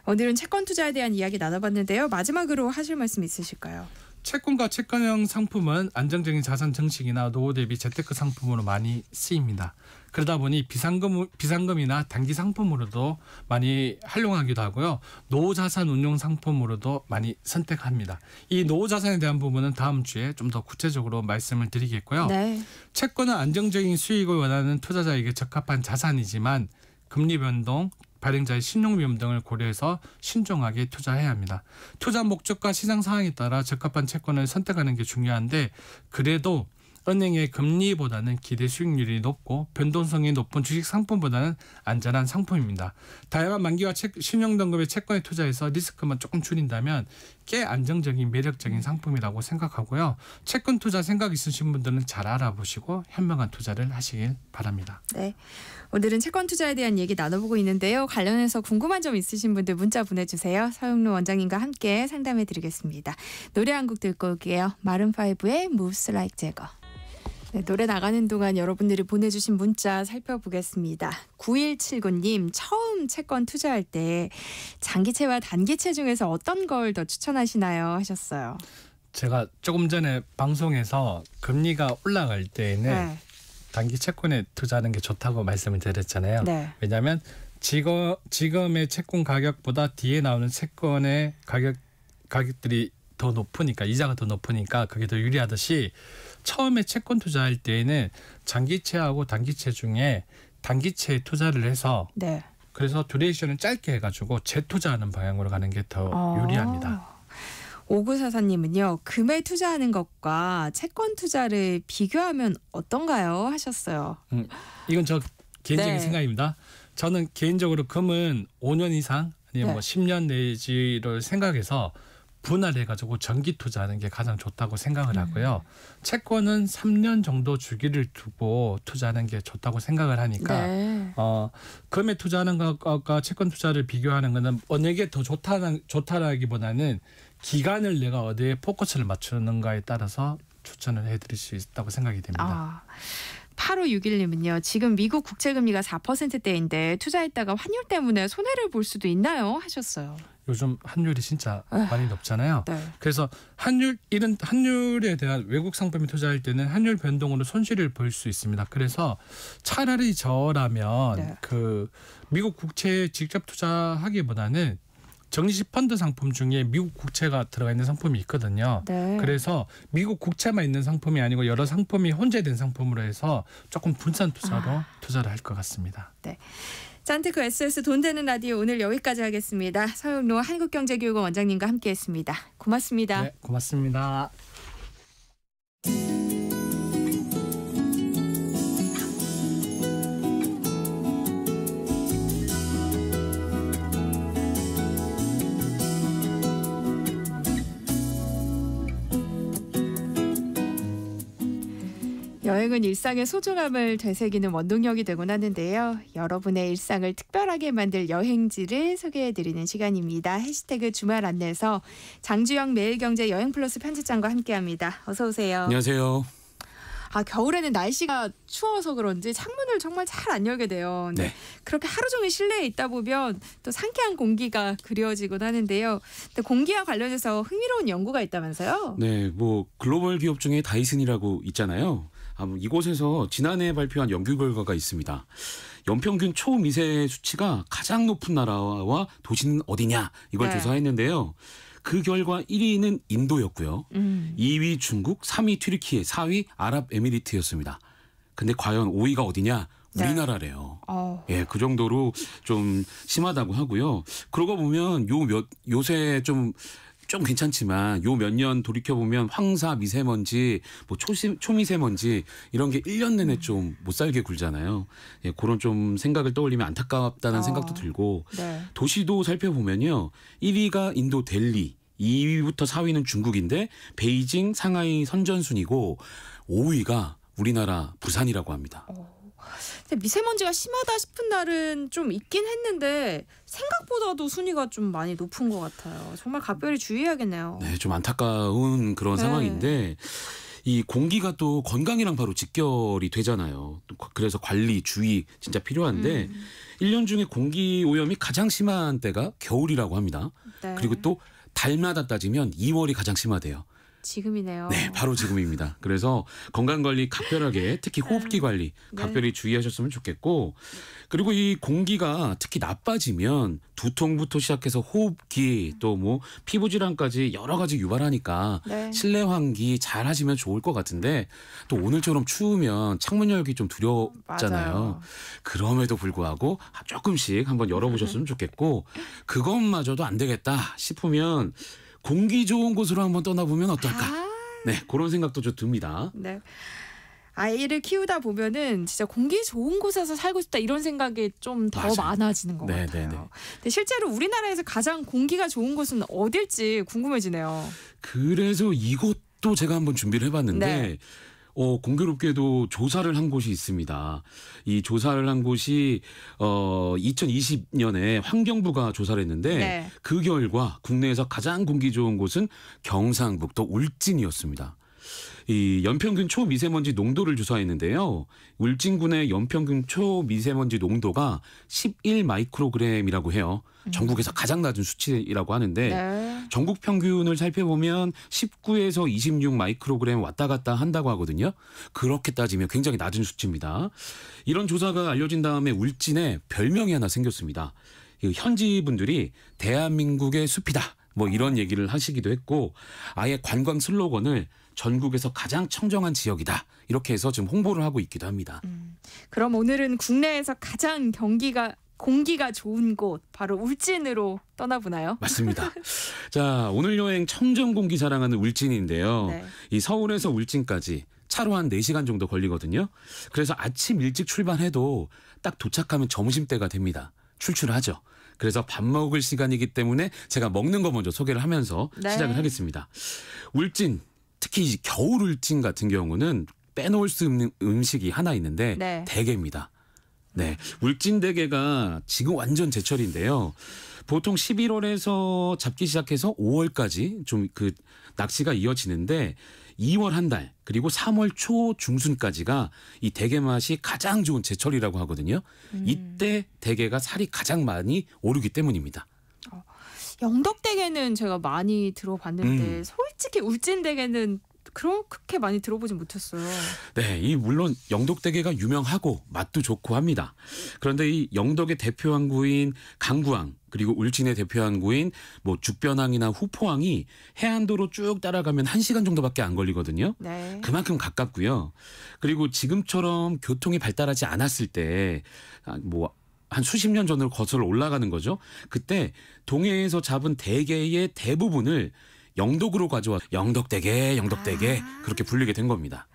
오늘은 채권 투자에 대한 이야기 나눠봤는데요. 마지막으로 하실 말씀 있으실까요? 채권과 채권형 상품은 안정적인 자산 증식이나 노후 대비 재테크 상품으로 많이 쓰입니다. 그러다 보니 비상금이나 단기 상품으로도 많이 활용하기도 하고요. 노후 자산 운용 상품으로도 많이 선택합니다. 이 노후 자산에 대한 부분은 다음 주에 좀 더 구체적으로 말씀을 드리겠고요. 네. 채권은 안정적인 수익을 원하는 투자자에게 적합한 자산이지만 금리 변동, 발행자의 신용 위험 등을 고려해서 신중하게 투자해야 합니다. 투자 목적과 시장 상황에 따라 적합한 채권을 선택하는 게 중요한데 그래도 은행의 금리보다는 기대 수익률이 높고 변동성이 높은 주식 상품보다는 안전한 상품입니다. 다양한 만기와 신용 등급의 채권에 투자해서 리스크만 조금 줄인다면 꽤 안정적인 매력적인 상품이라고 생각하고요. 채권 투자 생각 있으신 분들은 잘 알아보시고 현명한 투자를 하시길 바랍니다. 네. 오늘은 채권 투자에 대한 얘기 나눠보고 있는데요. 관련해서 궁금한 점 있으신 분들 문자 보내주세요. 서영로 원장님과 함께 상담해드리겠습니다. 노래 한 곡 듣고 올게요. 마룬5의 Moves Like Jagger. 네, 노래 나가는 동안 여러분들이 보내주신 문자 살펴보겠습니다. 9179님, 처음 채권 투자할 때 장기채와 단기채 중에서 어떤 걸 더 추천하시나요? 하셨어요. 제가 조금 전에 방송에서 금리가 올라갈 때에는 네. 단기 채권에 투자하는 게 좋다고 말씀을 드렸잖아요. 네. 왜냐하면 지금의 채권 가격보다 뒤에 나오는 채권의 가격들이 더 높으니까, 이자가 더 높으니까 그게 더 유리하듯이 처음에 채권 투자할 때에는 장기채하고 단기채 중에 단기채에 투자를 해서 네. 그래서 듀레이션을 짧게 해가지고 재투자하는 방향으로 가는 게 더 유리합니다. 5944님은요. 금에 투자하는 것과 채권 투자를 비교하면 어떤가요? 하셨어요. 이건 저 개인적인 네. 생각입니다. 저는 개인적으로 금은 5년 이상 아니면 네. 뭐 10년 내지를 생각해서 분할해가지고 정기 투자하는 게 가장 좋다고 생각을 하고요. 채권은 3년 정도 주기를 두고 투자하는 게 좋다고 생각을 하니까 네. 금에 투자하는 것과 채권 투자를 비교하는 것은 어느 게 더 좋다라기보다는 기간을 내가 어디에 포커스를 맞추는가에 따라서 추천을 해드릴 수 있다고 생각이 됩니다. 8561님은요. 지금 미국 국채금리가 4%대인데 투자했다가 환율 때문에 손해를 볼 수도 있나요? 하셨어요. 요즘 환율이 진짜 많이 높잖아요. 네. 그래서 이런 환율에 대한 외국 상품에 투자할 때는 환율 변동으로 손실을 볼 수 있습니다. 그래서 차라리 저라면 네. 그 미국 국채에 직접 투자하기보다는 정시 펀드 상품 중에 미국 국채가 들어가 있는 상품이 있거든요. 네. 그래서 미국 국채만 있는 상품이 아니고 여러 상품이 혼재된 상품으로 해서 조금 분산 투자로 투자를 할 것 같습니다. 네. 짠티크 SS 돈 되는 라디오 오늘 여기까지 하겠습니다. 서영로 한국경제교육원 원장님과 함께했습니다. 고맙습니다. 네, 고맙습니다. 여행은 일상의 소중함을 되새기는 원동력이 되곤 하는데요. 여러분의 일상을 특별하게 만들 여행지를 소개해드리는 시간입니다. 해시태그 주말 안내서 장주영 매일경제 여행플러스 편집장과 함께합니다. 어서 오세요. 안녕하세요. 겨울에는 날씨가 추워서 그런지 창문을 정말 잘 안 열게 돼요. 네. 그렇게 하루 종일 실내에 있다 보면 또 상쾌한 공기가 그리워지곤 하는데요. 근데 공기와 관련해서 흥미로운 연구가 있다면서요? 네, 글로벌 기업 중에 다이슨이라고 있잖아요. 이곳에서 지난해 발표한 연구 결과가 있습니다. 연평균 초미세 수치가 가장 높은 나라와 도시는 어디냐 이걸 네. 조사했는데요. 그 결과 1위는 인도였고요. 2위 중국, 3위 튀르키예, 4위 아랍에미리트였습니다. 근데 과연 5위가 어디냐? 우리나라래요. 예, 그 정도로 좀 심하다고 하고요. 그러고 보면 요새 좀 괜찮지만 요 몇 년 돌이켜 보면 황사, 미세먼지, 초미세먼지 이런 게 1년 내내 좀 못 살게 굴잖아요. 예, 그런 좀 생각을 떠올리면 안타깝다는 생각도 들고 네. 도시도 살펴보면요. 1위가 인도 델리, 2위부터 4위는 중국인데 베이징, 상하이 선전순이고 5위가 우리나라 부산이라고 합니다. 근데 미세먼지가 심하다 싶은 날은 좀 있긴 했는데 생각보다도 순위가 좀 많이 높은 것 같아요. 정말 각별히 주의해야겠네요. 네, 좀 안타까운 그런 상황인데 이 공기가 또 건강이랑 바로 직결이 되잖아요. 그래서 관리, 주의 진짜 필요한데 1년 중에 공기 오염이 가장 심한 때가 겨울이라고 합니다. 네. 그리고 또 달마다 따지면 2월이 가장 심하대요. 지금이네요. 네, 바로 지금입니다. 그래서 건강관리 각별하게 특히 호흡기 관리 각별히 주의하셨으면 좋겠고 그리고 이 공기가 특히 나빠지면 두통부터 시작해서 호흡기 또 피부 질환까지 여러 가지 유발하니까 실내 환기 잘 하시면 좋을 것 같은데 또 오늘처럼 추우면 창문 열기 좀 두렵잖아요. 맞아요. 그럼에도 불구하고 조금씩 한번 열어보셨으면 좋겠고 그것마저도 안 되겠다 싶으면 공기 좋은 곳으로 한번 떠나보면 어떨까? 네, 그런 생각도 좀 듭니다. 네. 아이를 키우다 보면은 진짜 공기 좋은 곳에서 살고 싶다 이런 생각이 좀 더 많아지는 것 같아요. 근데 실제로 우리나라에서 가장 공기가 좋은 곳은 어딜지 궁금해지네요. 그래서 이것도 제가 한번 준비를 해봤는데 공교롭게도 조사를 한 곳이 있습니다. 이 조사를 한 곳이 2020년에 환경부가 조사를 했는데 그 결과 국내에서 가장 공기 좋은 곳은 경상북도 울진이었습니다. 이 연평균 초미세먼지 농도를 조사했는데요. 울진군의 연평균 초미세먼지 농도가 11 마이크로그램이라고 해요. 전국에서 가장 낮은 수치라고 하는데 전국 평균을 살펴보면 19에서 26 마이크로그램 왔다 갔다 한다고 하거든요. 그렇게 따지면 굉장히 낮은 수치입니다. 이런 조사가 알려진 다음에 울진에 별명이 하나 생겼습니다. 현지 분들이 대한민국의 숲이다. 이런 얘기를 하시기도 했고 아예 관광 슬로건을 전국에서 가장 청정한 지역이다. 이렇게 해서 지금 홍보를 하고 있기도 합니다. 그럼 오늘은 국내에서 가장 공기가 좋은 곳 바로 울진으로 떠나보나요? 맞습니다. 자, 오늘 여행 청정 공기 자랑하는 울진인데요. 이 서울에서 울진까지 차로 한 4시간 정도 걸리거든요. 그래서 아침 일찍 출발해도 딱 도착하면 점심때가 됩니다. 출출하죠. 그래서 밥 먹을 시간이기 때문에 제가 먹는 거 먼저 소개를 하면서 네. 시작을 하겠습니다. 울진, 특히 겨울 울진 같은 경우는 빼놓을 수 없는 음식이 하나 있는데 네. 대게입니다. 네, 울진 대게가 지금 완전 제철인데요. 보통 11월에서 잡기 시작해서 5월까지 좀 그 낚시가 이어지는데 2월 한 달 그리고 3월 초 중순까지가 이 대게 맛이 가장 좋은 제철이라고 하거든요. 이때 대게가 살이 가장 많이 오르기 때문입니다. 영덕대게는 제가 많이 들어봤는데 솔직히 울진대게는 그렇게 많이 들어보진 못했어요. 네, 이 물론 영덕대게가 유명하고 맛도 좋고 합니다. 그런데 이 영덕의 대표 항구인 강구항 그리고 울진의 대표 항구인 뭐 죽변항이나 후포항이 해안도로 쭉 따라가면 1시간 정도밖에 안 걸리거든요. 네. 그만큼 가깝고요. 그리고 지금처럼 교통이 발달하지 않았을 때 뭐 한 수십 년 전으로 거슬러 올라가는 거죠. 그때 동해에서 잡은 대게의 대부분을 영덕으로 가져와 영덕대게 그렇게 불리게 된 겁니다.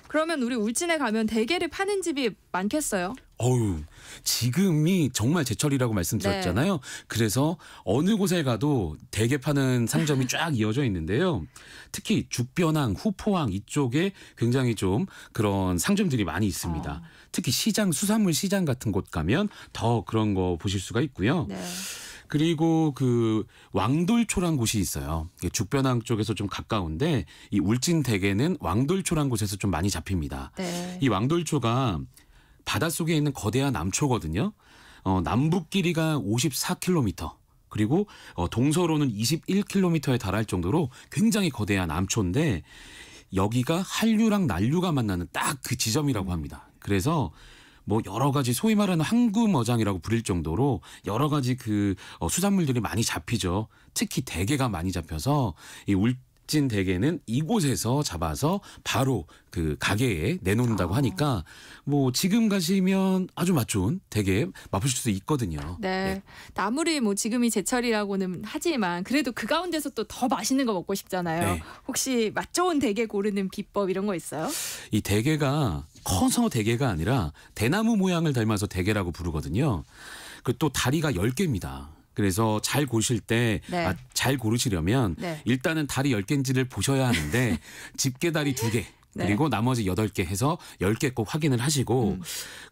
그러면 우리 울진에 가면 대게를 파는 집이 많겠어요? 어우, 지금이 정말 제철이라고 말씀드렸잖아요. 네. 그래서 어느 곳에 가도 대게 파는 상점이 쫙 이어져 있는데요. 특히 죽변항, 후포항 이쪽에 굉장히 좀 그런 상점들이 많이 있습니다. 특히 시장, 수산물 시장 같은 곳 가면 더 그런 거 보실 수가 있고요. 네. 그리고 그 왕돌초란 곳이 있어요. 죽변항 쪽에서 좀 가까운데 이 울진 대게는 왕돌초란 곳에서 좀 많이 잡힙니다. 네. 이 왕돌초가 바닷속에 있는 거대한 암초거든요. 남북 길이가 54km 그리고 동서로는 21km에 달할 정도로 굉장히 거대한 암초인데 여기가 한류랑 난류가 만나는 딱 그 지점이라고 합니다. 그래서 뭐 여러 가지 소위 말하는 항구머장이라고 부릴 정도로 여러 가지 그 수산물들이 많이 잡히죠. 특히 대게가 많이 잡혀서 이 울진 대게는 이곳에서 잡아서 바로 그 가게에 내놓는다고 하니까 뭐 지금 가시면 아주 맛 좋은 대게 맛보실 수 있거든요. 네. 아무리 뭐 지금이 제철이라고는 하지만 그래도 그 가운데서 또 더 맛있는 거 먹고 싶잖아요. 네. 혹시 맛 좋은 대게 고르는 비법 이런 거 있어요? 이 대게가 커서 대게가 아니라 대나무 모양을 닮아서 대게라고 부르거든요. 그 또 다리가 10개입니다. 그래서 잘 고르실 때, 네. 잘 고르시려면 네. 일단은 다리 10개인지를 보셔야 하는데 집게다리 2개 그리고 나머지 8개 해서 10개 꼭 확인을 하시고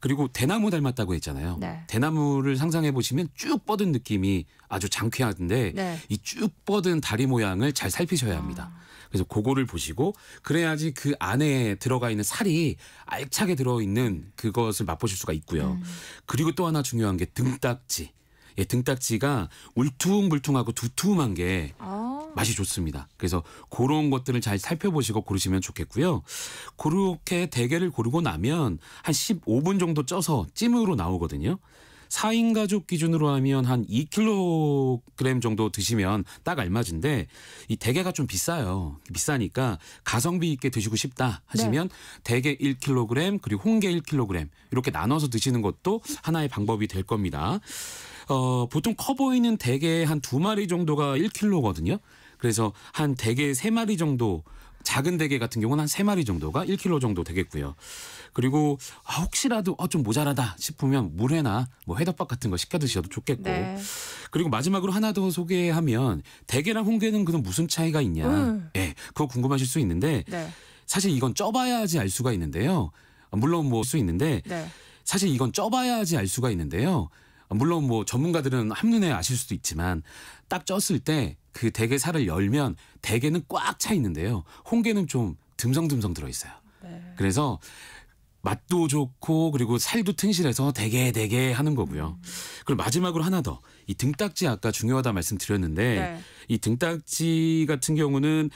그리고 대나무 닮았다고 했잖아요. 네. 대나무를 상상해 보시면 쭉 뻗은 느낌이 아주 장쾌한데 네. 이 쭉 뻗은 다리 모양을 잘 살피셔야 합니다. 그래서 그거를 보시고 그래야지 그 안에 들어가 있는 살이 알차게 들어있는 그것을 맛보실 수가 있고요. 그리고 또 하나 중요한 게 등딱지. 예, 등딱지가 울퉁불퉁하고 두툼한 게 맛이 좋습니다. 그래서 그런 것들을 잘 살펴보시고 고르시면 좋겠고요. 그렇게 대게를 고르고 나면 한 15분 정도 쪄서 찜으로 나오거든요. 4인 가족 기준으로 하면 한 2kg 정도 드시면 딱 알맞은데 이 대게가 좀 비싸요. 비싸니까 가성비 있게 드시고 싶다 하시면 대게 1kg 그리고 홍게 1kg 이렇게 나눠서 드시는 것도 하나의 방법이 될 겁니다. 보통 커 보이는 대게 한 2마리 정도가 1kg거든요. 그래서 한 대게 3마리 정도 작은 대게 같은 경우는 한 3마리 정도가 1kg 정도 되겠고요. 그리고 혹시라도 좀 모자라다 싶으면 물회나 뭐 회덮밥 같은 거 시켜 드셔도 좋겠고. 네. 그리고 마지막으로 하나 더 소개하면 대게랑 홍게는 그럼 무슨 차이가 있냐. 예, 그거 궁금하실 수 있는데 네. 사실 이건 쪄봐야지 알 수가 있는데요. 물론 뭐 수 있는데 네. 사실 이건 쪄봐야지 알 수가 있는데요. 물론 뭐 전문가들은 한눈에 아실 수도 있지만 딱 쪘을 때 그 대게 살을 열면 대게는 꽉 차 있는데요. 홍게는 좀 듬성듬성 들어있어요. 네. 그래서 맛도 좋고 그리고 살도 튼실해서 대게 하는 거고요. 그리고 마지막으로 하나 더. 이 등딱지 아까 중요하다 말씀드렸는데 네. 이 등딱지 같은 경우는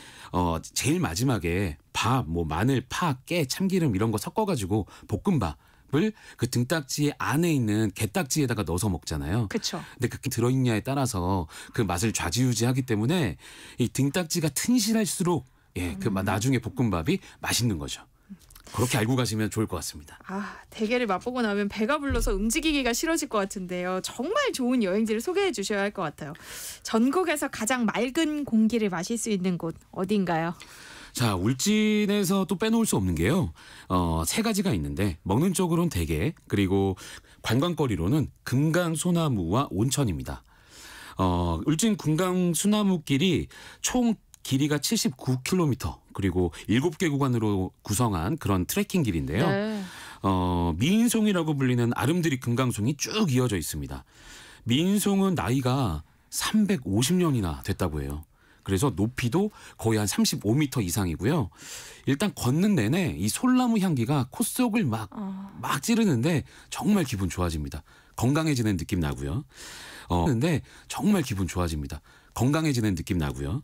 제일 마지막에 밥, 뭐 마늘, 파, 깨, 참기름 이런 거 섞어가지고 볶음밥 을 그 등딱지 안에 있는 게딱지에다가 넣어서 먹잖아요. 그렇죠. 근데 그게 들어있냐에 따라서 그 맛을 좌지우지하기 때문에 이 등딱지가 튼실할수록 그 나중에 볶음밥이 맛있는 거죠. 그렇게 알고 가시면 좋을 것 같습니다. 대게를 맛보고 나면 배가 불러서 움직이기가 싫어질 것 같은데요. 정말 좋은 여행지를 소개해 주셔야 할 것 같아요. 전국에서 가장 맑은 공기를 마실 수 있는 곳 어딘가요? 자, 울진에서 또 빼놓을 수 없는 게요. 세 가지가 있는데 먹는 쪽으로는 대게, 그리고 관광거리로는 금강 소나무와 온천입니다. 울진 금강 소나무길이 총 길이가 79km, 그리고 7개 구간으로 구성한 그런 트레킹 길인데요. 네. 미인송이라고 불리는 아름드리 금강송이 쭉 이어져 있습니다. 미인송은 나이가 350년이나 됐다고 해요. 그래서 높이도 거의 한 35m 이상이고요. 일단 걷는 내내 이 솔나무 향기가 콧속을 막 찌르는데 정말 기분 좋아집니다. 건강해지는 느낌 나고요. 근데 정말 기분 좋아집니다. 건강해지는 느낌 나고요.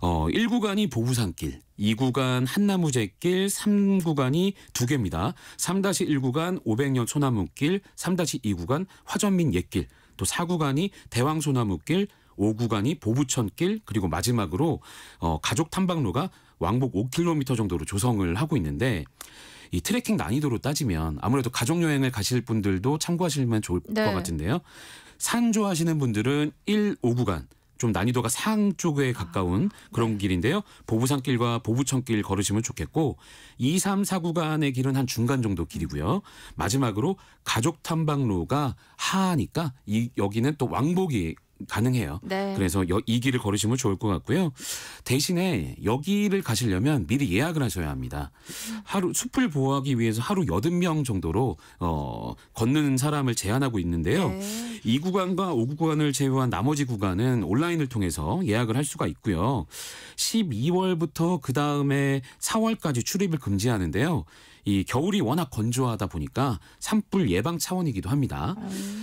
1구간이 보부산길, 2구간 한나무제길, 3구간이 2개입니다. 3-1구간 500년 소나무길, 3-2구간 화전민 옛길, 또 4구간이 대왕소나무길, 5구간이 보부천길, 그리고 마지막으로 가족 탐방로가 왕복 5km 정도로 조성을 하고 있는데, 이 트레킹 난이도로 따지면 아무래도 가족 여행을 가실 분들도 참고하시면 좋을 것 같은데요. 산 좋아하시는 분들은 1, 5구간 좀 난이도가 상 쪽에 가까운 그런 길인데요. 보부산길과 보부천길 걸으시면 좋겠고, 2, 3, 4구간의 길은 한 중간 정도 길이고요. 마지막으로 가족 탐방로가 하하니까 여기는 또 왕복이 가능해요. 네. 그래서 이 길을 걸으시면 좋을 것 같고요. 대신에 여기를 가시려면 미리 예약을 하셔야 합니다. 하루 숲을 보호하기 위해서 하루 80명 정도로 걷는 사람을 제한하고 있는데요. 네. 2구간과 5구간을 제외한 나머지 구간은 온라인을 통해서 예약을 할 수가 있고요. 12월부터 그다음에 4월까지 출입을 금지하는데요. 이 겨울이 워낙 건조하다 보니까 산불 예방 차원이기도 합니다.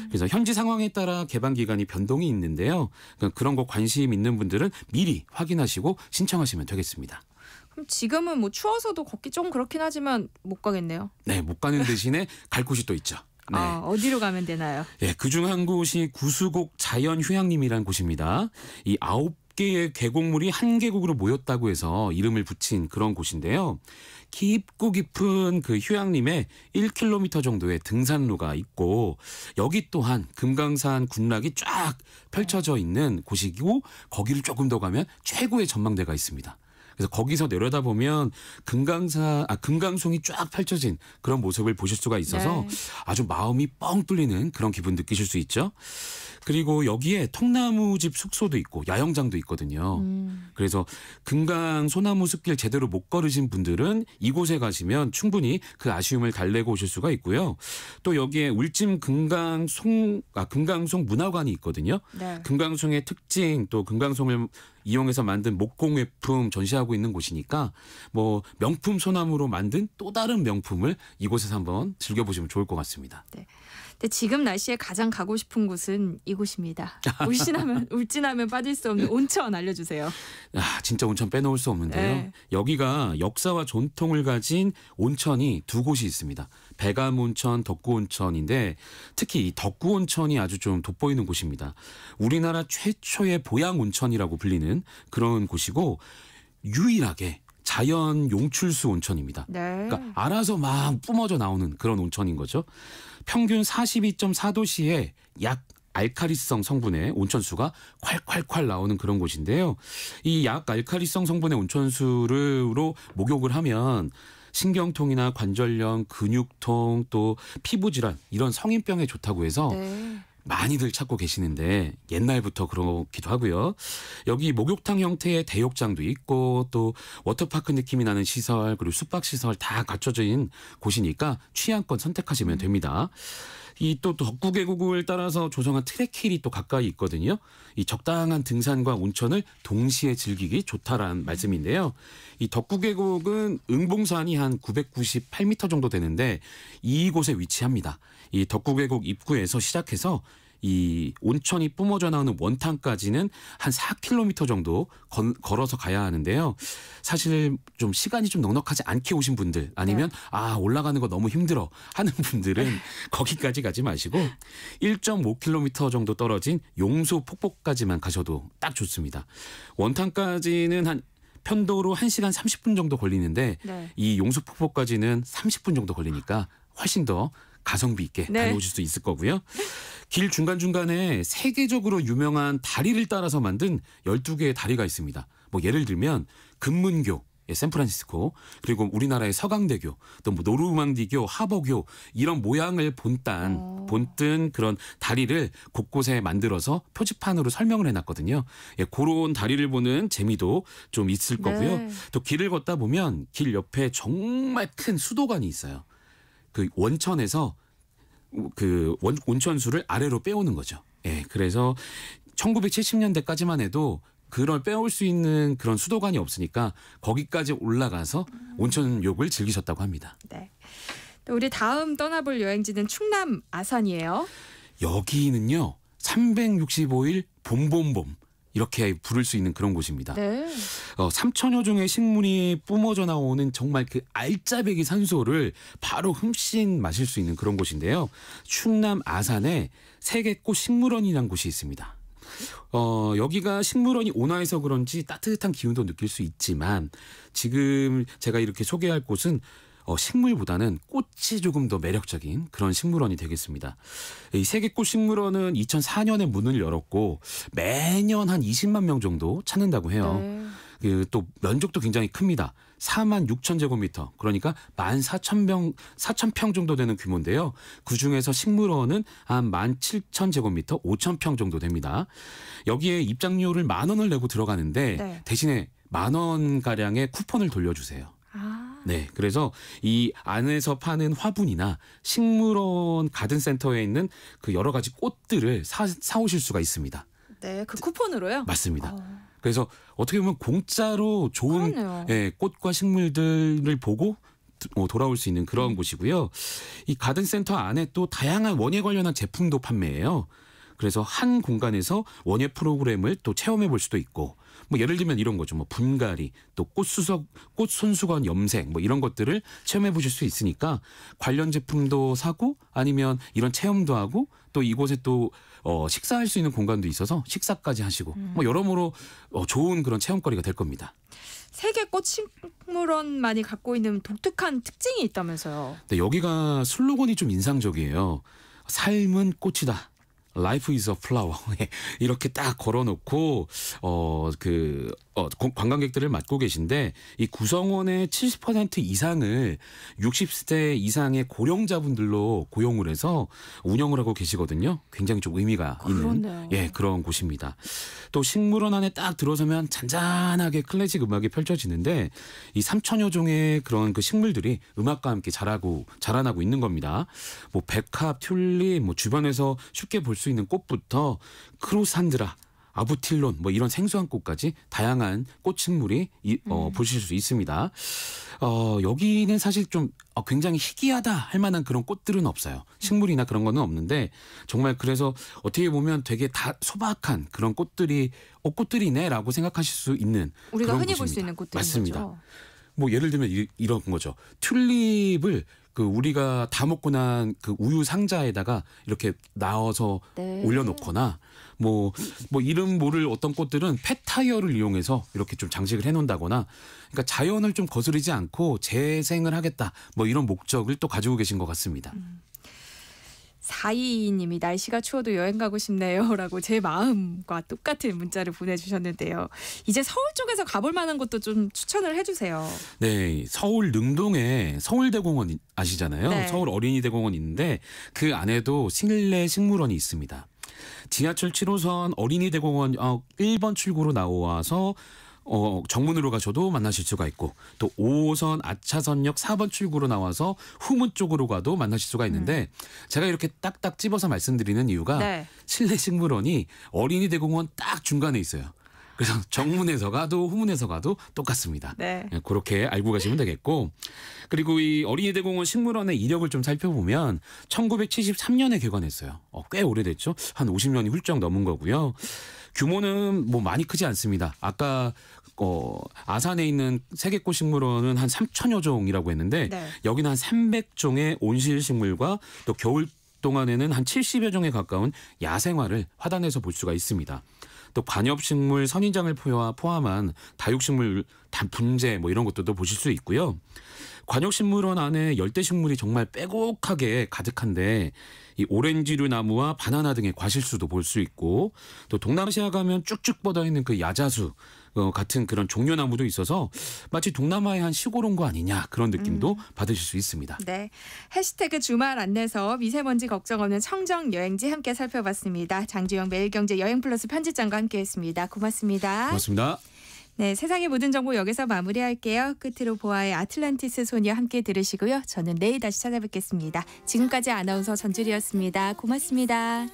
그래서 현지 상황에 따라 개방 기간이 변동이 있는데요. 그런 거 관심 있는 분들은 미리 확인하시고 신청하시면 되겠습니다. 그럼 지금은 뭐 추워서도 걷기 좀 그렇긴 하지만 못 가겠네요. 네, 못 가는 대신에 갈 곳이 또 있죠. 네. 어디로 가면 되나요? 네, 그중 한 곳이 구수곡 자연휴양림이라는 곳입니다. 이 9개의 계곡물이 한 계곡으로 모였다고 해서 이름을 붙인 그런 곳인데요. 깊고 깊은 그 휴양림에 1km 정도의 등산로가 있고, 여기 또한 금강산 군락이 쫙 펼쳐져 있는 곳이고, 거기를 조금 더 가면 최고의 전망대가 있습니다. 그래서 거기서 내려다보면 금강송이 쫙 펼쳐진 그런 모습을 보실 수가 있어서 아주 마음이 뻥 뚫리는 그런 기분 느끼실 수 있죠. 그리고 여기에 통나무집 숙소도 있고 야영장도 있거든요. 그래서 금강 소나무 숲길 제대로 못 걸으신 분들은 이곳에 가시면 충분히 그 아쉬움을 달래고 오실 수가 있고요. 또 여기에 울진 금강송 문화관이 있거든요. 네. 금강송의 특징, 또 금강송을 이용해서 만든 목공예품 전시하고 있는 곳이니까 뭐 명품 소나무로 만든 또 다른 명품을 이곳에서 한번 즐겨보시면 좋을 것 같습니다. 네. 근데 지금 날씨에 가장 가고 싶은 곳은 이곳입니다. 울진하면 빠질 수 없는 온천 알려주세요. 진짜 온천 빼놓을 수 없는데요. 네. 여기가 역사와 전통을 가진 온천이 2곳이 있습니다. 백암온천, 덕구온천인데 특히 이 덕구온천이 아주 좀 돋보이는 곳입니다. 우리나라 최초의 보양온천이라고 불리는 그런 곳이고, 유일하게 자연 용출수 온천입니다. 네. 그러니까 알아서 막 뿜어져 나오는 그런 온천인 거죠. 평균 42.4도씨의 약 알카리성 성분의 온천수가 콸콸콸 나오는 그런 곳인데요. 이 약 알카리성 성분의 온천수로 목욕을 하면 신경통이나 관절염, 근육통, 또 피부질환 이런 성인병에 좋다고 해서 많이들 찾고 계시는데 옛날부터 그렇기도 하고요. 여기 목욕탕 형태의 대욕장도 있고, 또 워터파크 느낌이 나는 시설, 그리고 숙박시설 다 갖춰져 있는 곳이니까 취향껏 선택하시면 됩니다. 이 또 덕구계곡을 따라서 조성한 트레킬이 또 가까이 있거든요. 이 적당한 등산과 온천을 동시에 즐기기 좋다라는 말씀인데요. 이 덕구계곡은 응봉산이 한 998m 정도 되는데 이곳에 위치합니다. 이 덕구계곡 입구에서 시작해서 이 온천이 뿜어져 나오는 원탕까지는 한 4km 정도 걸어서 가야 하는데요. 사실 좀 시간이 좀 넉넉하지 않게 오신 분들, 아니면 올라가는 거 너무 힘들어 하는 분들은 거기까지 가지 마시고 1.5km 정도 떨어진 용소 폭포까지만 가셔도 딱 좋습니다. 원탕까지는 한 편도로 1시간 30분 정도 걸리는데 이 용소 폭포까지는 30분 정도 걸리니까 훨씬 더 가성비 있게 다녀오실 수 있을 거고요. 길 중간중간에 세계적으로 유명한 다리를 따라서 만든 12개의 다리가 있습니다. 뭐 예를 들면 금문교, 샌프란시스코, 그리고 우리나라의 서강대교, 또 뭐 노르망디교, 하버교 이런 모양을 본뜬 그런 다리를 곳곳에 만들어서 표지판으로 설명을 해놨거든요. 그런 다리를 보는 재미도 좀 있을 거고요. 또 길을 걷다 보면 길 옆에 정말 큰 수도관이 있어요. 그 원천에서 그 온천수를 아래로 빼오는 거죠. 그래서 1970년대까지만 해도 그걸 빼올 수 있는 그런 수도관이 없으니까 거기까지 올라가서 온천욕을 즐기셨다고 합니다. 네. 또 우리 다음 떠나볼 여행지는 충남 아산이에요. 여기는요 365일 봄봄봄 이렇게 부를 수 있는 그런 곳입니다. 네. 3천여 종의 식물이 뿜어져 나오는 정말 그 알짜배기 산소를 바로 흠씬 마실 수 있는 그런 곳인데요. 충남 아산에 세계꽃 식물원이라는 곳이 있습니다. 여기가 식물원이 온화해서 그런지 따뜻한 기운도 느낄 수 있지만 지금 제가 이렇게 소개할 곳은 식물보다는 꽃이 조금 더 매력적인 그런 식물원이 되겠습니다. 이 세계꽃 식물원은 2004년에 문을 열었고 매년 한 20만 명 정도 찾는다고 해요. 또 면적도 굉장히 큽니다. 46,000제곱미터, 그러니까 14,000평 정도 되는 규모인데요. 그중에서 식물원은 한 17,000제곱미터, 5,000평 정도 됩니다. 여기에 입장료를 10,000원을 내고 들어가는데 대신에 10,000원 가량의 쿠폰을 돌려주세요. 네, 그래서 이 안에서 파는 화분이나 식물원 가든센터에 있는 그 여러 가지 꽃들을 사오실 수가 있습니다. 네, 그 쿠폰으로요? 맞습니다. 그래서 어떻게 보면 공짜로 좋은 꽃과 식물들을 보고 돌아올 수 있는 그런 곳이고요. 이 가든센터 안에 또 다양한 원예 관련한 제품도 판매해요. 그래서 한 공간에서 원예 프로그램을 또 체험해 볼 수도 있고, 뭐 예를 들면 이런 거죠. 뭐 분갈이, 또 꽃 손수건 염색, 뭐 이런 것들을 체험해 보실 수 있으니까 관련 제품도 사고 아니면 이런 체험도 하고 또 이곳에 또 식사할 수 있는 공간도 있어서 식사까지 하시고 뭐 여러모로 좋은 그런 체험거리가 될 겁니다. 세계 꽃식물원만이 갖고 있는 독특한 특징이 있다면서요. 네, 여기가 슬로건이 좀 인상적이에요. 삶은 꽃이다. Life is a flower. 이렇게 딱 걸어놓고 관광객들을 맡고 계신데 이 구성원의 70% 이상을 60세 이상의 고령자분들로 고용을 해서 운영을 하고 계시거든요. 굉장히 좀 의미가 있는 그런 곳입니다. 또 식물원 안에 딱 들어서면 잔잔하게 클래식 음악이 펼쳐지는데 이 3,000여 종의 그런 그 식물들이 음악과 함께 자라나고 있는 겁니다. 뭐 백합, 튤립, 뭐 주변에서 쉽게 볼 수 있는 꽃부터 크로산드라, 아부틸론 뭐 이런 생소한 꽃까지 다양한 꽃식물이 보실 수 있습니다. 여기는 사실 좀 굉장히 희귀하다 할 만한 그런 꽃들은 없어요. 식물이나 그런 거는 없는데 정말 그래서 어떻게 보면 되게 다 소박한 그런 꽃들이네라고 생각하실 수 있는 우리가 그런 흔히 곳입니다. 볼 수 있는 꽃들인 맞습니다. 거죠. 뭐 예를 들면 이런 거죠. 튤립을 그 우리가 다 먹고 난 그 우유 상자에다가 이렇게 나와서 올려놓거나 뭐 이름 모를 어떤 꽃들은 펫타이어를 이용해서 이렇게 좀 장식을 해놓는다거나, 그러니까 자연을 좀 거스르지 않고 재생을 하겠다 뭐 이런 목적을 또 가지고 계신 것 같습니다. 422님이 날씨가 추워도 여행 가고 싶네요 라고 제 마음과 똑같은 문자를 보내주셨는데요. 이제 서울 쪽에서 가볼 만한 곳도 좀 추천을 해주세요. 네, 서울 능동에 서울대공원 아시잖아요. 네. 서울 어린이대공원 있는데 그 안에도 실내 식물원이 있습니다. 지하철 7호선 어린이대공원 1번 출구로 나와서 정문으로 가셔도 만나실 수가 있고, 또 5호선 아차선역 4번 출구로 나와서 후문 쪽으로 가도 만나실 수가 있는데 제가 이렇게 딱딱 집어서 말씀드리는 이유가 실내 식물원이 어린이대공원 딱 중간에 있어요. 그래서 정문에서 가도 후문에서 가도 똑같습니다. 그렇게 알고 가시면 되겠고, 그리고 이 어린이대공원 식물원의 이력을 좀 살펴보면 1973년에 개관했어요. 꽤 오래됐죠. 한 50년이 훌쩍 넘은 거고요. 규모는 뭐 많이 크지 않습니다. 아까 아산에 있는 세계꽃 식물원은 한 3,000여 종이라고 했는데 여기는 한 300종의 온실 식물과 또 겨울 동안에는 한 70여 종에 가까운 야생화를 화단에서 볼 수가 있습니다. 또 관엽식물, 선인장을 포함한 다육식물 분재 뭐 이런 것들도 보실 수 있고요. 관역식물원 안에 열대식물이 정말 빼곡하게 가득한데 이 오렌지류 나무와 바나나 등의 과실수도 볼 수 있고 또 동남아시아 가면 쭉쭉 뻗어있는 그 야자수 같은 그런 종려나무도 있어서 마치 동남아의 한 시골 온 거 아니냐 그런 느낌도 받으실 수 있습니다. 네, 해시태그 주말 안내서 미세먼지 걱정 없는 청정 여행지 함께 살펴봤습니다. 장주영 매일경제 여행플러스 편집장과 함께했습니다. 고맙습니다. 고맙습니다. 네, 세상의 모든 정보 여기서 마무리할게요. 끝으로 보아의 아틀란티스 소녀 함께 들으시고요. 저는 내일 다시 찾아뵙겠습니다. 지금까지 아나운서 전주리였습니다. 고맙습니다.